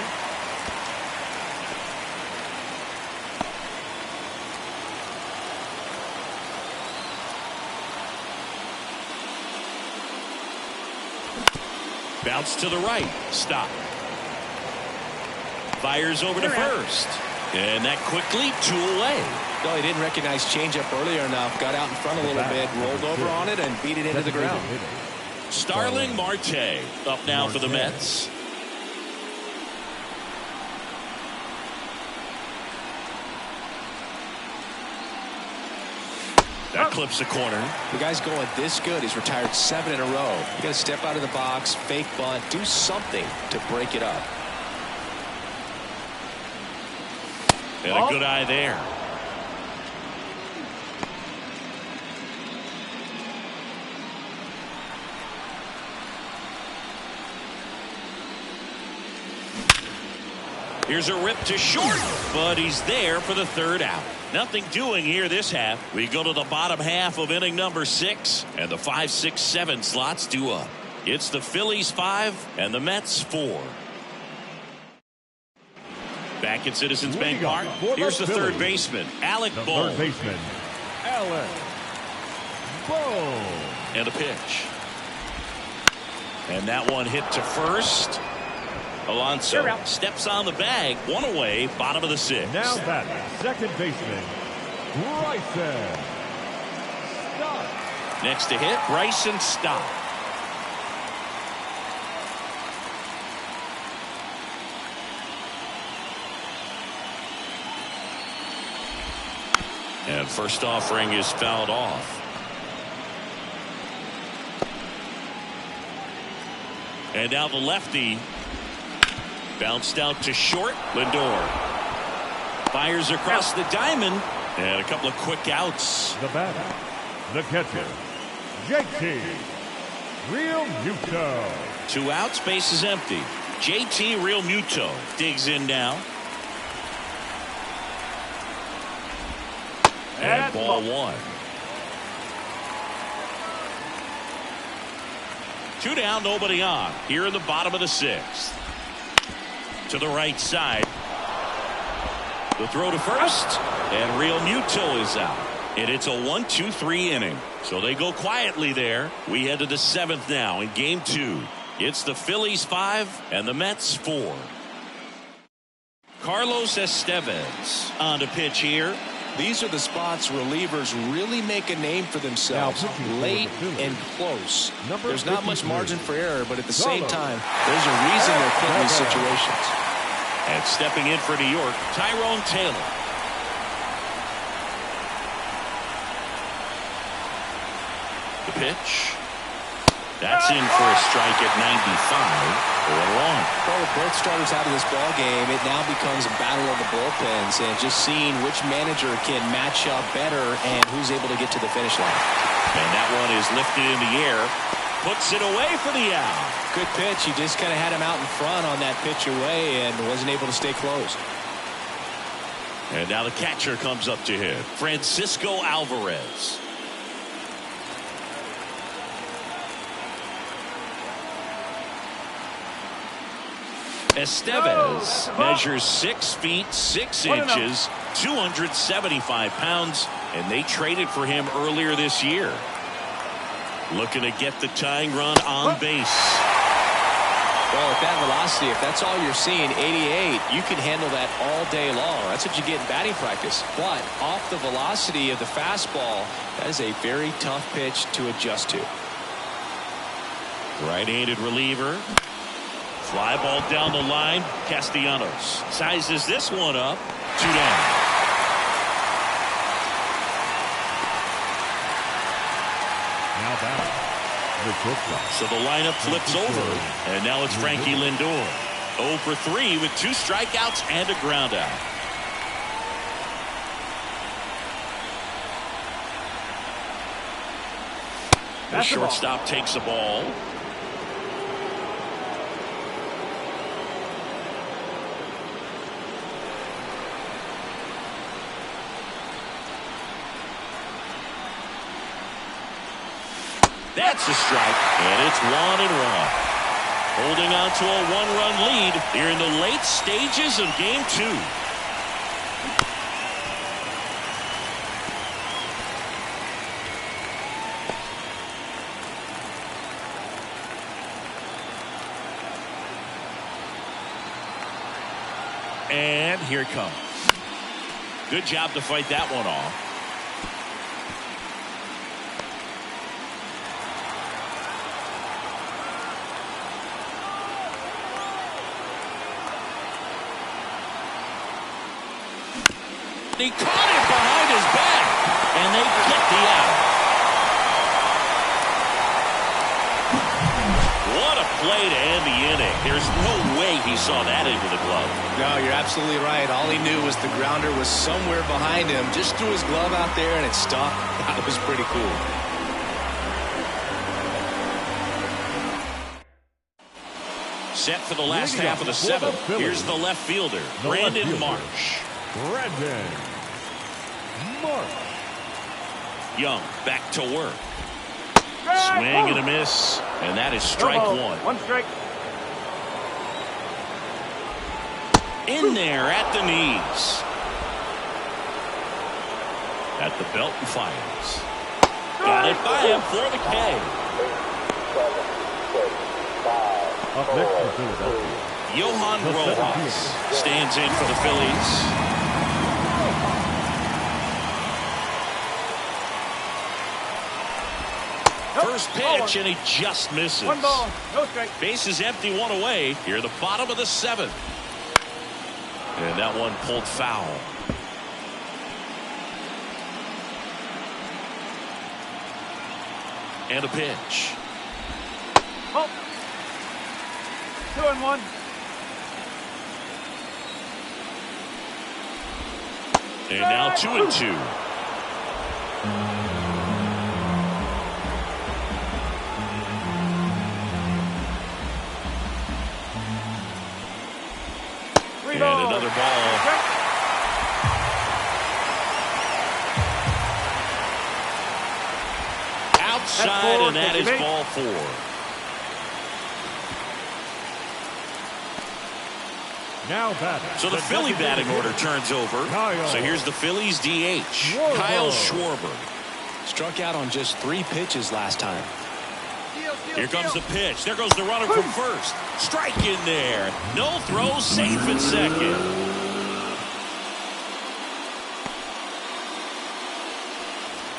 Bounce to the right. Stop. Fires over to first. And that quickly 2 away. No, he didn't recognize changeup earlier enough. Got out in front a little bit, rolled over on it, and beat it into the ground. Starling Marte up now for the Mets. That clips the corner. The guy's going this good. He's retired 7 in a row. You got to step out of the box, fake bunt, do something to break it up. And a good eye there. Here's a rip to short, but he's there for the third out. Nothing doing here this half. We go to the bottom half of inning number 6, and the 5, 6, 7 slots due up. It's the Phillies 5 and the Mets 4. Back at Citizens Bank Park, here's the third baseman, Alec Bohm. Third baseman, Alec Bohm. And a pitch. And that one hit to first. Alonso steps on the bag, one away, bottom of the 6th. Now batting, second baseman, Bryson Stott. Next to hit, Bryson Stott. And first offering is fouled off. And now the lefty. Bounced out to short. Lindor fires across the diamond, and a couple of quick outs. The batter, the catcher, JT Realmuto. 2 outs, base is empty. JT Realmuto digs in now. And ball 1. 2 down, nobody on. Here in the bottom of the 6th. To the right side. The throw to first, and Realmuto is out. And it's a 1-2-3 inning. So they go quietly there. We head to the 7th now in game 2. It's the Phillies 5 and the Mets 4. Carlos Estevez on to pitch here. These are the spots relievers really make a name for themselves. Late and close. There's not much margin for error, but at the same time, there's a reason they're put in these situations. And stepping in for New York, Tyrone Taylor. The pitch. That's in for a strike at 95. Well, with both starters out of this ball game, it now becomes a battle of the bullpens, and just seeing which manager can match up better and who's able to get to the finish line. And that one is lifted in the air, puts it away for the out. Good pitch. He just kind of had him out in front on that pitch away and wasn't able to stay close. And now the catcher comes up to hit, Francisco Alvarez. Estevez measures 6 feet 6 inches, 275 pounds, and they traded for him earlier this year. Looking to get the tying run on base. Well, at that velocity, if that's all you're seeing, 88, you can handle that all day long. That's what you get in batting practice. But off the velocity of the fastball, that is a very tough pitch to adjust to. Right-handed reliever. Fly ball down the line. Castellanos sizes this one up. 2 down. Now back. So the lineup flips over, and now it's Frankie Lindor. 0 for 3 with 2 strikeouts and a ground out. The shortstop takes the ball. That's a strike, and it's 1-1. Holding on to a 1-run lead here in the late stages of game 2. And here it comes. Good job to fight that one off. He caught it behind his back, and they get the out. What a play to end the inning. There's no way he saw that into the glove. No, you're absolutely right. All he knew was the grounder was somewhere behind him. Just threw his glove out there and it stuck. That was pretty cool. Set for the last half of the seventh. Here's the left fielder, Brandon Marsh. Brandon Marsh. Young back to work. Swing and a miss, and that is strike one. One strike. In there at the knees. At the belt and fires. Got it by him for the K. Up next for Philadelphia, Johan Rojas stands in for the Phillies. First pitch, and he just misses. One ball, no strike. Base is empty, one away. Here, the bottom of the seventh. And that one pulled foul. And a pitch. Oh. 2-1. And now 2-2. And another ball. Outside, and that is ball 4. now batting. So the Philly batting order turns over. So here's the Phillies DH, Kyle Schwarber. Struck out on just 3 pitches last time. Here comes the pitch. There goes the runner from first. Strike in there. No throw, safe at second.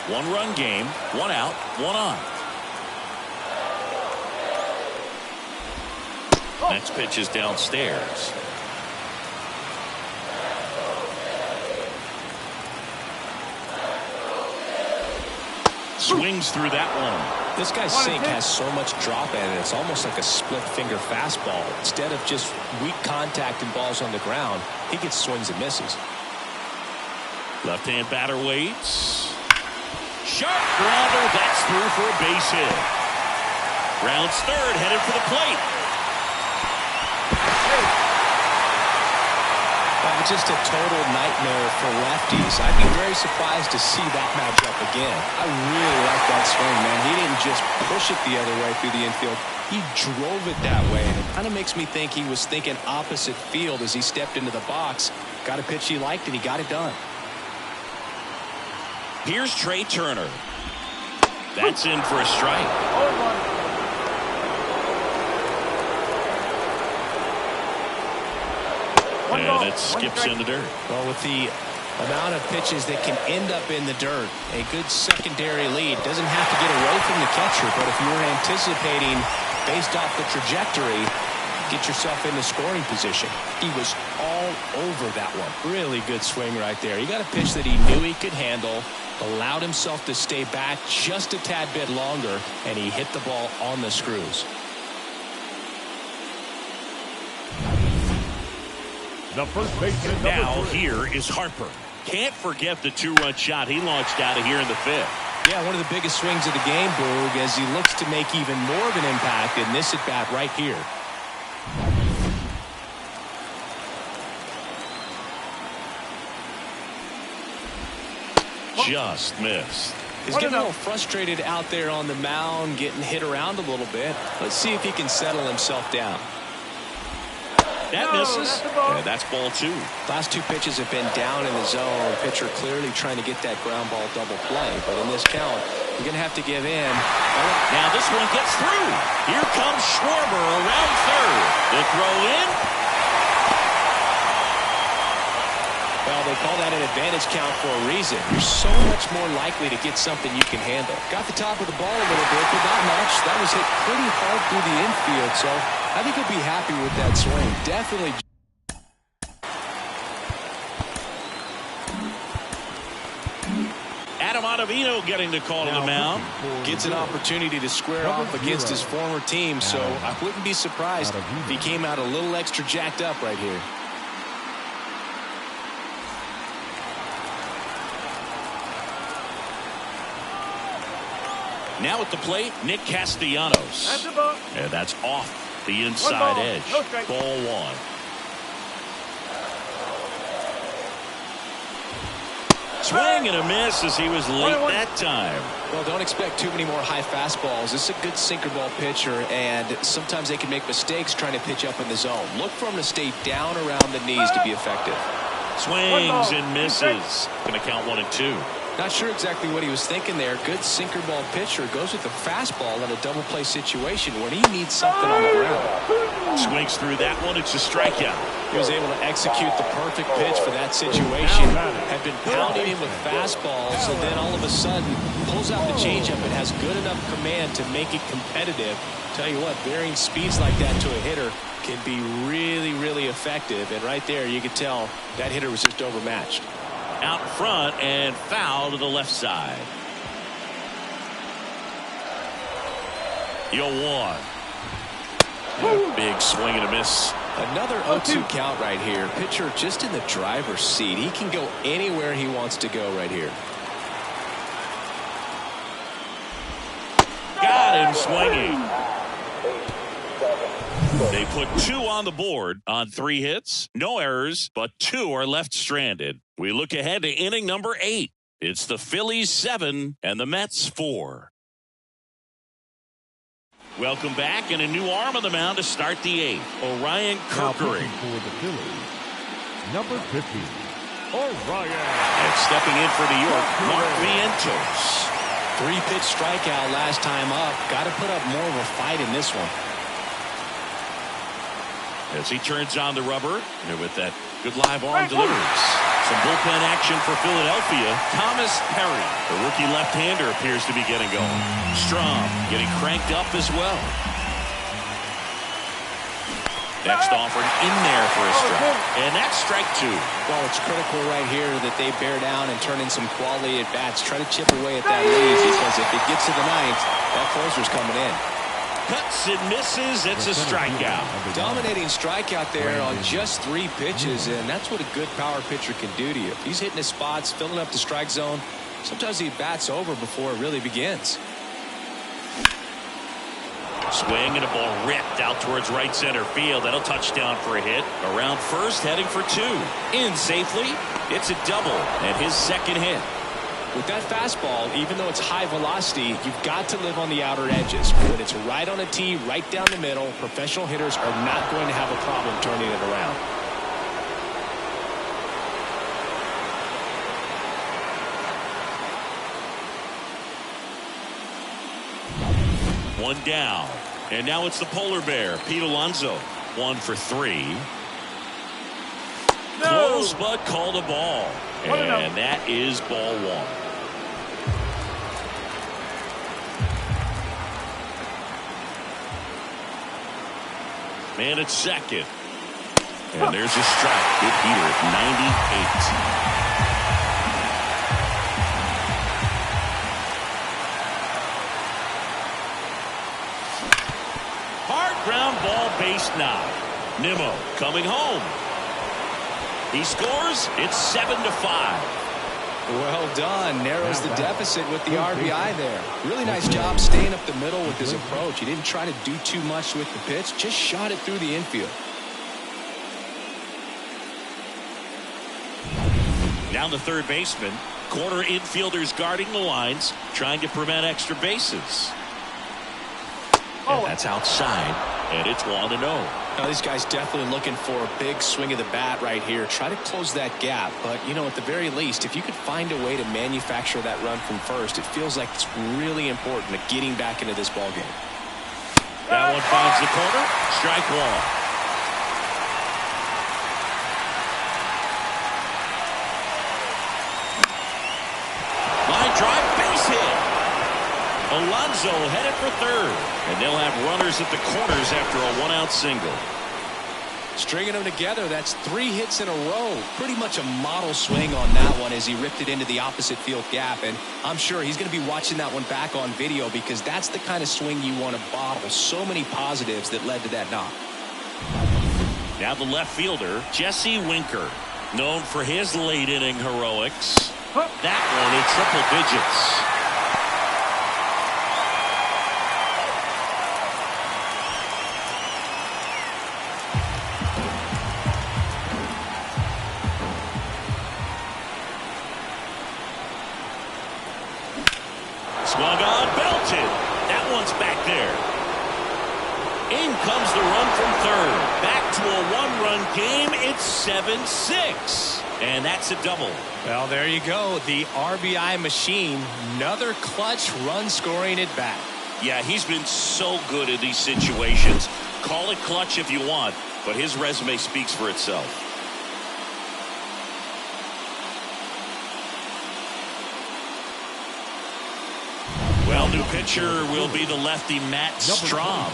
One-run game, 1 out, 1 on. Next pitch is downstairs. Swings through that one. This guy's sink has so much drop in it. It's almost like a split finger fastball. Instead of just weak contact and balls on the ground, he gets swings and misses. Left-hand batter waits. Sharp grounder. That's through for a base hit. Rounds third, headed for the plate. Just a total nightmare for lefties. I'd be very surprised to see that matchup again. I really like that swing, man. He didn't just push it the other way through the infield. He drove it that way, and it kind of makes me think he was thinking opposite field as he stepped into the box. Got a pitch he liked, and he got it done. Here's Trey Turner. That's in for a strike. And it skips in the dirt. Well, with the amount of pitches that can end up in the dirt, a good secondary lead doesn't have to get away from the catcher, but if you were anticipating based off the trajectory, get yourself into scoring position. He was all over that one. Really good swing right there. He got a pitch that he knew he could handle, allowed himself to stay back just a tad bit longer, and he hit the ball on the screws. The first baseman now here is Harper. Can't forget the 2-run shot he launched out of here in the 5th. Yeah, one of the biggest swings of the game, Boog, as he looks to make even more of an impact in this at-bat right here. Just missed. He's getting a little frustrated out there on the mound, getting hit around a little bit. Let's see if he can settle himself down. That misses. And that's ball 2. Last 2 pitches have been down in the zone. Pitcher clearly trying to get that ground ball double play. But in this count, you're going to have to give in. Now this one gets through. Here comes Schwarber around third. The throw in. Well, they call that an advantage count for a reason. You're so much more likely to get something you can handle. Got the top of the ball a little bit, but not much. That was hit pretty hard through the infield, so I think he'll be happy with that swing. Definitely. At Adam Ottavino getting the call to the mound. Gets an opportunity to square off against his former team, so I wouldn't be surprised if he came out a little extra jacked up right here. Now at the plate, Nick Castellanos. That's a ball. And that's off the inside edge. No strike. Ball one. Swing and a miss as he was late that time. Well, don't expect too many more high fastballs. This is a good sinker ball pitcher, and sometimes they can make mistakes trying to pitch up in the zone. Look for him to stay down around the knees to be effective. Swings and misses. Going to count 1-2. Not sure exactly what he was thinking there. Good sinker ball pitcher goes with the fastball in a double play situation when he needs something on the ground. Swings through that one. It's a strikeout. He was able to execute the perfect pitch for that situation. Had been pounding him with fastballs, and then all of a sudden pulls out the changeup and has good enough command to make it competitive. Tell you what, varying speeds like that to a hitter can be really, really effective. And right there, you could tell that hitter was just overmatched. Out front and foul to the left side. 0-1. Big swing and a miss. Another 0-2 count right here. Pitcher just in the driver's seat. He can go anywhere he wants to go right here. Got him swinging. They put 2 on the board on 3 hits. No errors, but 2 are left stranded. We look ahead to inning number 8. It's the Phillies 7 and the Mets 4. Welcome back, and a new arm on the mound to start the 8th. Orion Kerkering. For the Phillies, number 50, Orion. And stepping in for New York, Mark Vientos. 3-pitch strikeout last time up. Got to put up more of a fight in this one. As he turns on the rubber, and with that good live arm delivers. Some bullpen action for Philadelphia. Thomas Perry, the rookie left-hander, appears to be getting going. Strom getting cranked up as well. Next offered in there for a strike. And that's strike 2. Well, it's critical right here that they bear down and turn in some quality at-bats. Try to chip away at that lead, because if it gets to the 9th, that closer's coming in. Cuts and misses. It's a strikeout. Dominating strikeout there on just 3 pitches, and that's what a good power pitcher can do to you. If he's hitting his spots, filling up the strike zone, sometimes he bats over before it really begins. Swing and a ball ripped out towards right center field. That'll touchdown for a hit. Around first, heading for 2. In safely. It's a double and his second hit. With that fastball, even though it's high velocity, you've got to live on the outer edges. When it's right on a tee, right down the middle, professional hitters are not going to have a problem turning it around. One down. And now it's the polar bear, Pete Alonso. 1 for 3. No. Close, but called a ball. And that is ball 1. Man at second. And there's a strike. Good heater at 98. Hard ground ball, base knock. Nimmo coming home. He scores. It's 7-5. Well done. Narrows the deficit with the RBI there. Really nice job staying up the middle with his approach. He didn't try to do too much with the pitch. Just shot it through the infield. Now the third baseman. Corner infielders guarding the lines, trying to prevent extra bases. And that's outside, and it's 1-0. Now, these guys definitely looking for a big swing of the bat right here. Try to close that gap. But, you know, at the very least, if you could find a way to manufacture that run from first, it feels like it's really important to getting back into this ballgame. That one finds the corner. Strike 1. Line drive, base hit. Alonso headed for third. And they'll have runners at the corners after a 1-out single. Stringing them together, that's 3 hits in a row. Pretty much a model swing on that one as he ripped it into the opposite field gap. And I'm sure he's going to be watching that one back on video because that's the kind of swing you want to bottle. So many positives that led to that knock. Now the left fielder, Jesse Winker, known for his late inning heroics. That one in triple digits. Swung on, belted. That one's back there. In comes the run from third. Back to a 1-run game. It's 7-6. And that's a double. Well, there you go. The RBI machine. Another clutch run scoring at bat. Yeah, he's been so good in these situations. Call it clutch if you want, but his resume speaks for itself. Well, new pitcher will be the lefty Matt Strahm.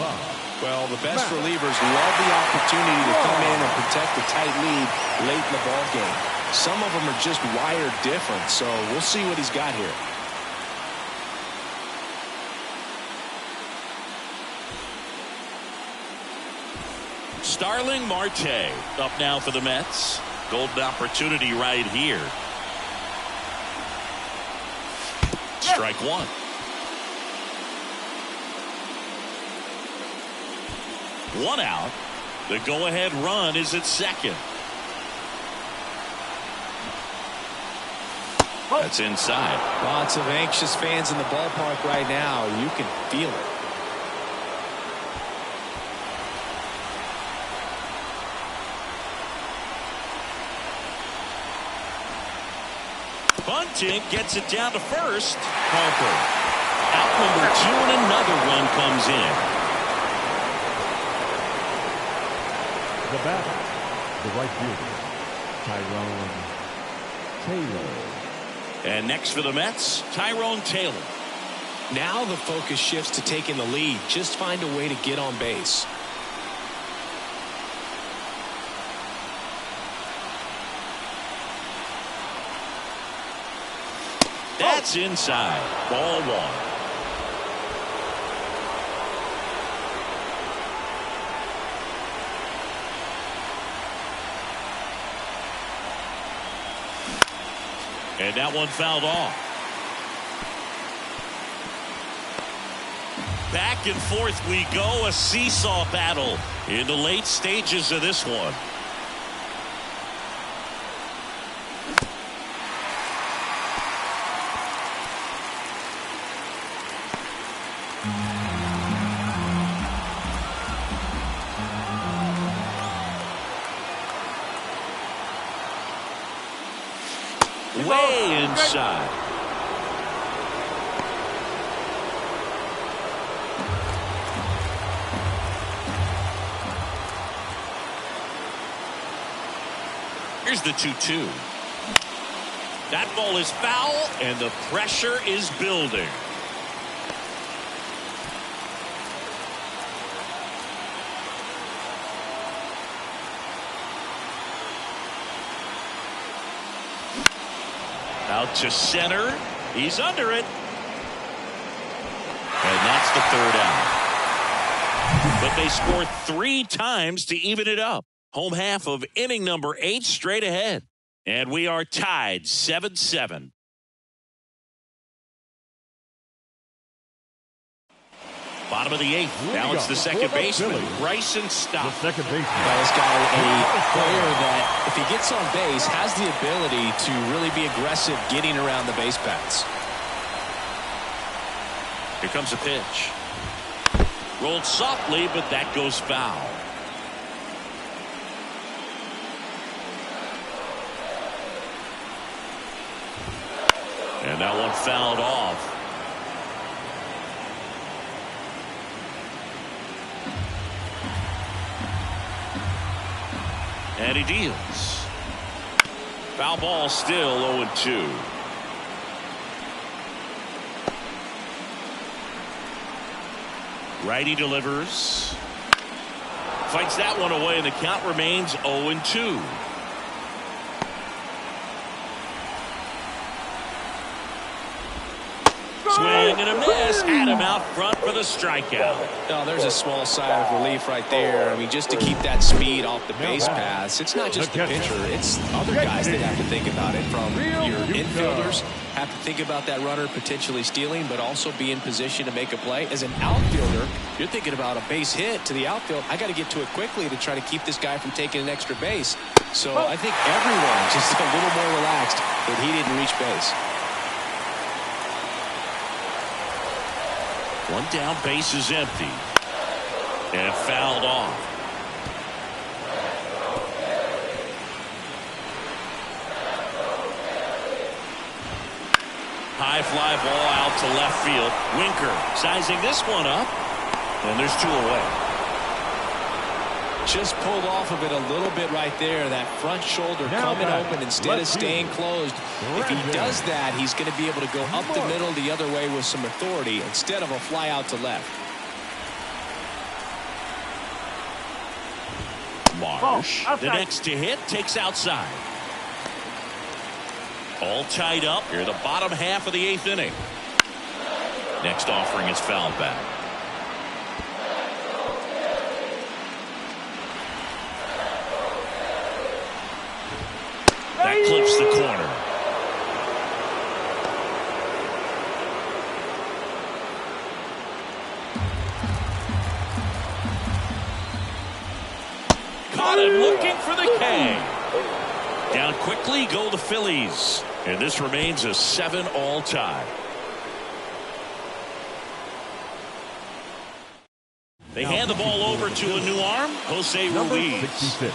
Well, the best relievers love the opportunity to come in and protect a tight lead late in the ball game. Some of them are just wired different, so we'll see what he's got here. Starling Marte up now for the Mets. Golden opportunity right here. Strike one. One out. The go-ahead run is at second. That's inside. Lots of anxious fans in the ballpark right now. You can feel it. Bunting gets it down to first. Harper. Out number 2 and another run comes in. The batter, the right fielder, Tyrone Taylor. And next for the Mets, Tyrone Taylor. Now the focus shifts to taking the lead. Just find a way to get on base. That's inside. Ball one. And that one fouled off. Back and forth we go. A seesaw battle in the late stages of this one. Way inside. Here's the 2-2. That ball is foul, and the pressure is building. Out to center. He's under it. And that's the third out. But they score 3 times to even it up. Home half of inning number 8 straight ahead. And we are tied 7-7. Bottom of the 8th. Now it's the second baseman, Bryson Stott. The second baseman. This guy, a player that, if he gets on base, has the ability to really be aggressive getting around the base paths. Here comes a pitch. Rolled softly, but that goes foul. And that one fouled off. And he deals. Foul ball still 0-2. Righty delivers. Fights that one away, and the count remains 0-2. Swing and a miss. Adam out front for the strikeout. Oh, there's a small sigh of relief right there. I mean, just to keep that speed off the base paths. It's not just the pitcher. It's other guys that have to think about it. From your infielders have to think about that runner potentially stealing, but also be in position to make a play. As an outfielder, you're thinking about a base hit to the outfield. I got to get to it quickly to try to keep this guy from taking an extra base. So I think everyone just a little more relaxed that he didn't reach base. One down, base is empty. And fouled off. High fly ball out to left field. Winker sizing this one up. And there's 2 away. Just pulled off of it a little bit right there. That front shoulder coming open instead of staying closed. If he does that, he's going to be able to go up the middle the other way with some authority instead of a fly out to left. Marsh, the next to hit, takes outside. All tied up here, the bottom half of the 8th inning. Next offering is fouled back. That clips the corner. Caught him looking for the K. Down quickly go the Phillies. And this remains a 7-all tie. They hand the ball over to a new arm, Jose Ruiz. 66.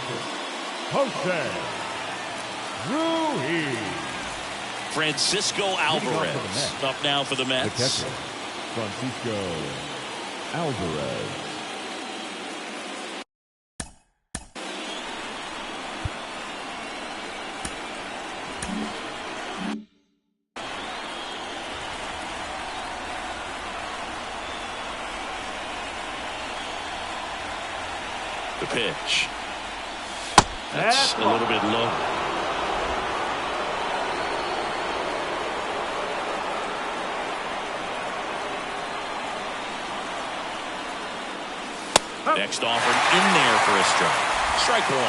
Jose Ruiz. Francisco Alvarez up now for the Mets. The catcher, Francisco Alvarez. The pitch. That's a little bit low. Next offered in there for a strike. Strike 1.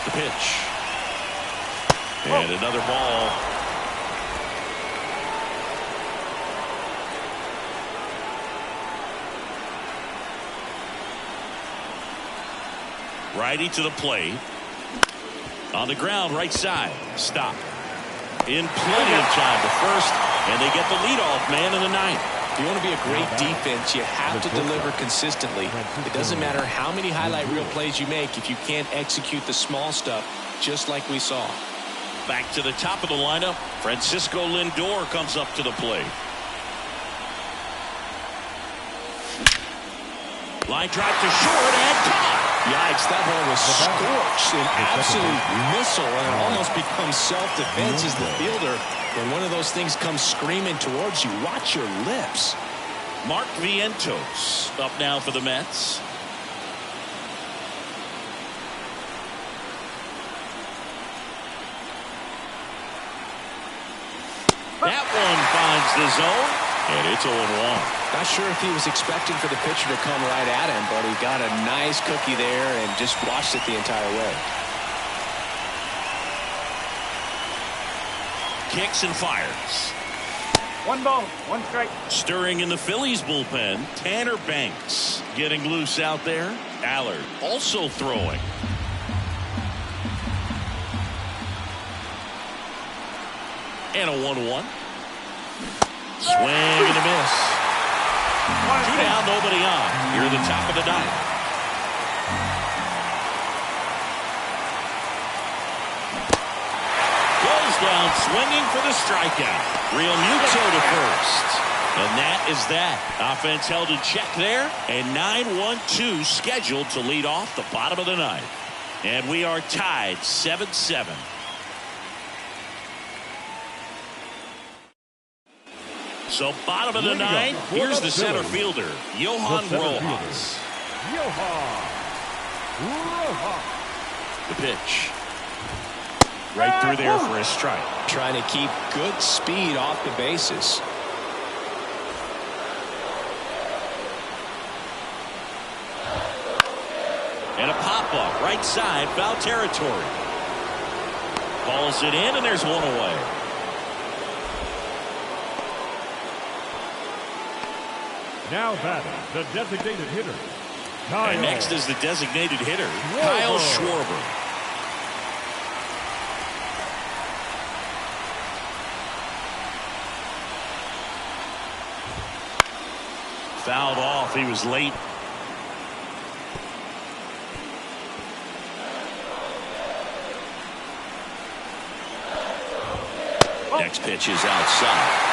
The pitch. And another ball. Righty to the plate. On the ground, right side. Stop. In plenty of time to first, and they get the leadoff man in the 9th. If you want to be a great defense, you have to deliver consistently. It doesn't matter how many highlight reel plays you make if you can't execute the small stuff, just like we saw. Back to the top of the lineup, Francisco Lindor comes up to the plate. Line drive to short and caught. Yikes, that ball was scorched, an absolute missile, and it almost becomes self-defense as the fielder. When one of those things comes screaming towards you, watch your lips. Mark Vientos up now for the Mets. That one finds the zone, and it's 0-1. Not sure if he was expecting for the pitcher to come right at him, but he got a nice cookie there and just watched it the entire way. Kicks and fires. 1 ball, 1 strike. Stirring in the Phillies bullpen, Tanner Banks getting loose out there. Allard also throwing. And a 1-1. Swing and a miss. 2 down, nobody on. Here at the top of the 9th. Goes down swinging for the strikeout. Real Muto to first. And that is that. Offense held in check there. And 9-1-2 scheduled to lead off the bottom of the 9th. And we are tied 7-7. So bottom of the ninth, here's the center fielder, Johan Rojas. The pitch. Right through there for a strike. Trying to keep good speed off the bases. And a pop-up, right side, foul territory. Balls it in, and there's one away. Now batting, the designated hitter. And next is the designated hitter, Kyle Schwarber. Fouled off. He was late. Next pitch is outside.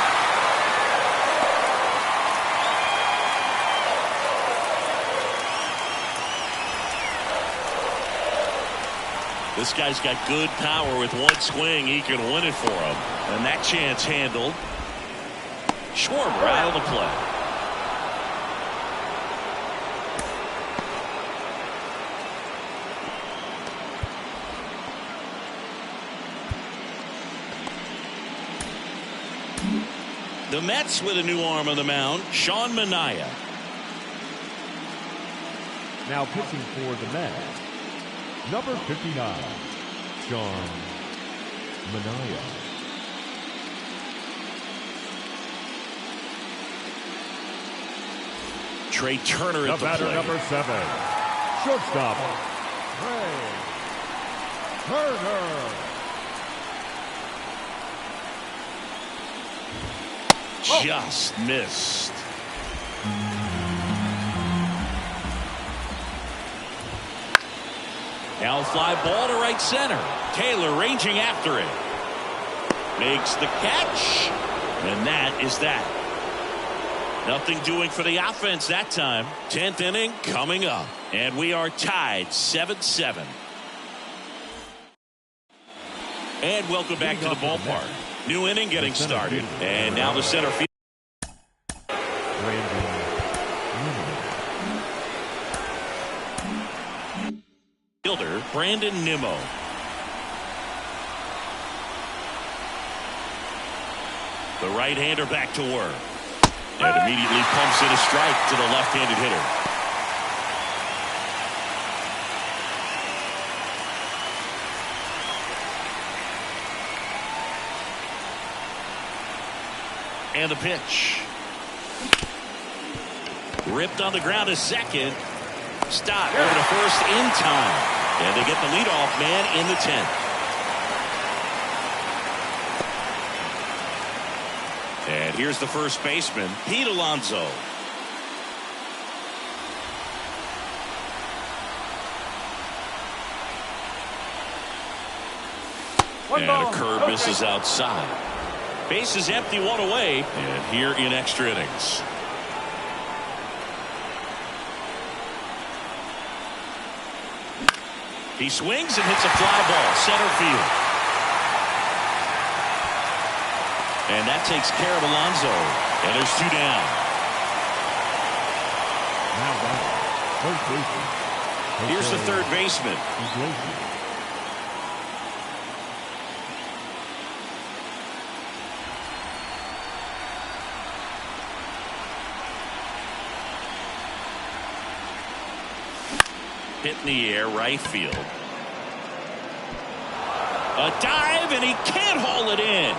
This guy's got good power. With one swing, he can win it for him. And that chance handled. Schwarber out of the play. The Mets with a new arm on the mound, Sean Manaea. Now pitching for the Mets, number 59, Sean Manaea. Trey Turner The at the batter, plate. number 7, shortstop, Trey Turner. Just missed. Now fly ball to right center. Taylor ranging after it. Makes the catch. And that is that. Nothing doing for the offense that time. 10th inning coming up. And we are tied 7-7. And welcome back to the ballpark. New inning getting started. And now the center field. Fielder Brandon Nimmo. The right-hander back to work. And immediately pumps in a strike to the left-handed hitter. And the pitch. Ripped on the ground to second. Stop over to first in time. And they get the leadoff man in the 10th. And here's the first baseman, Pete Alonso. And a curve misses outside. Base is empty, one away, and here in extra innings. He swings and hits a fly ball, center field. And that takes care of Alonso. And there's two down. Here's the third baseman. Hit in the air, right field. A dive, and he can't haul it in.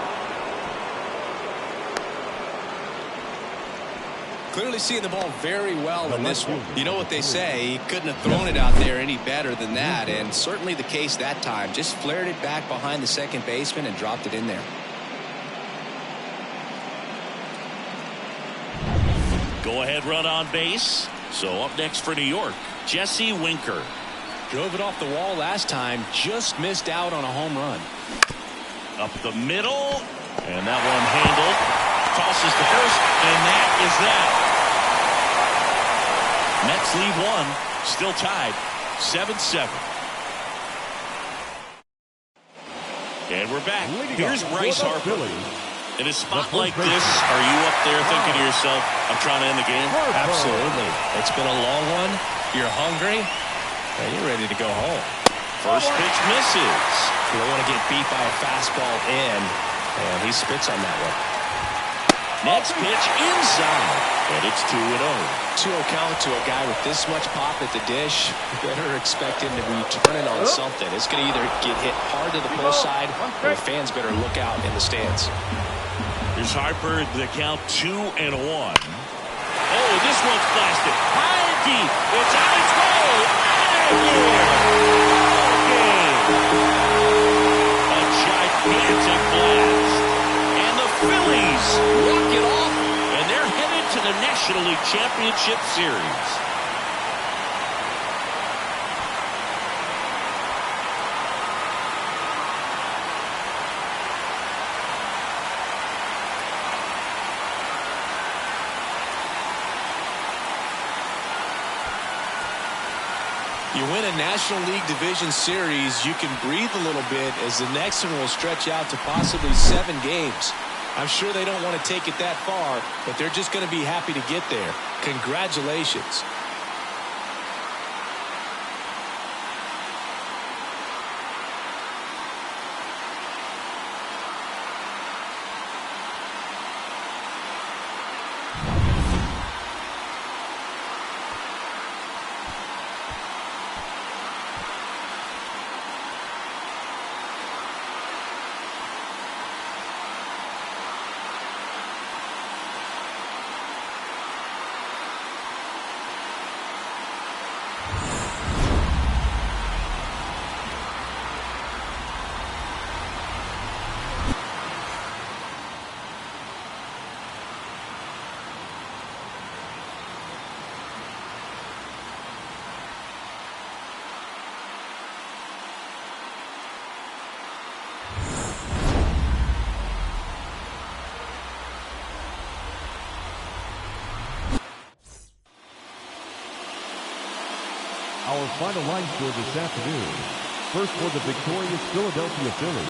Clearly seeing the ball very well in this one. You know what they say, he couldn't have thrown it out there any better than that, and certainly the case that time. Just flared it back behind the second baseman and dropped it in there. Go ahead run on base. So up next for New York, Jesse Winker. Drove it off the wall last time, just missed out on a home run. Up the middle, and that one handled. Tosses to first, and that is that. Mets lead one, still tied 7-7. And we're back. Here's Bryce Harper. In a spot like this, are you up there thinking to yourself, I'm trying to end the game? Absolutely. It's been a long one. You're hungry. And you're ready to go home. First pitch misses. You don't want to get beat by a fastball in. And he spits on that one. Next pitch inside. And it's 2-0. 2-0 count to a guy with this much pop at the dish. You better expect him to be turning on something. It's going to either get hit hard to the post side, or the fans better look out in the stands. Here's Harper, the count 2-1. Oh, this one's blasted. High and deep. It's on its way. Out of here. A gigantic blast. And the Phillies walk it off, and they're headed to the National League Championship Series. You win a National League Division Series, you can breathe a little bit, as the next one will stretch out to possibly 7 games. I'm sure they don't want to take it that far, but they're just going to be happy to get there. Congratulations. Our final line score this afternoon. First for the victorious Philadelphia Phillies.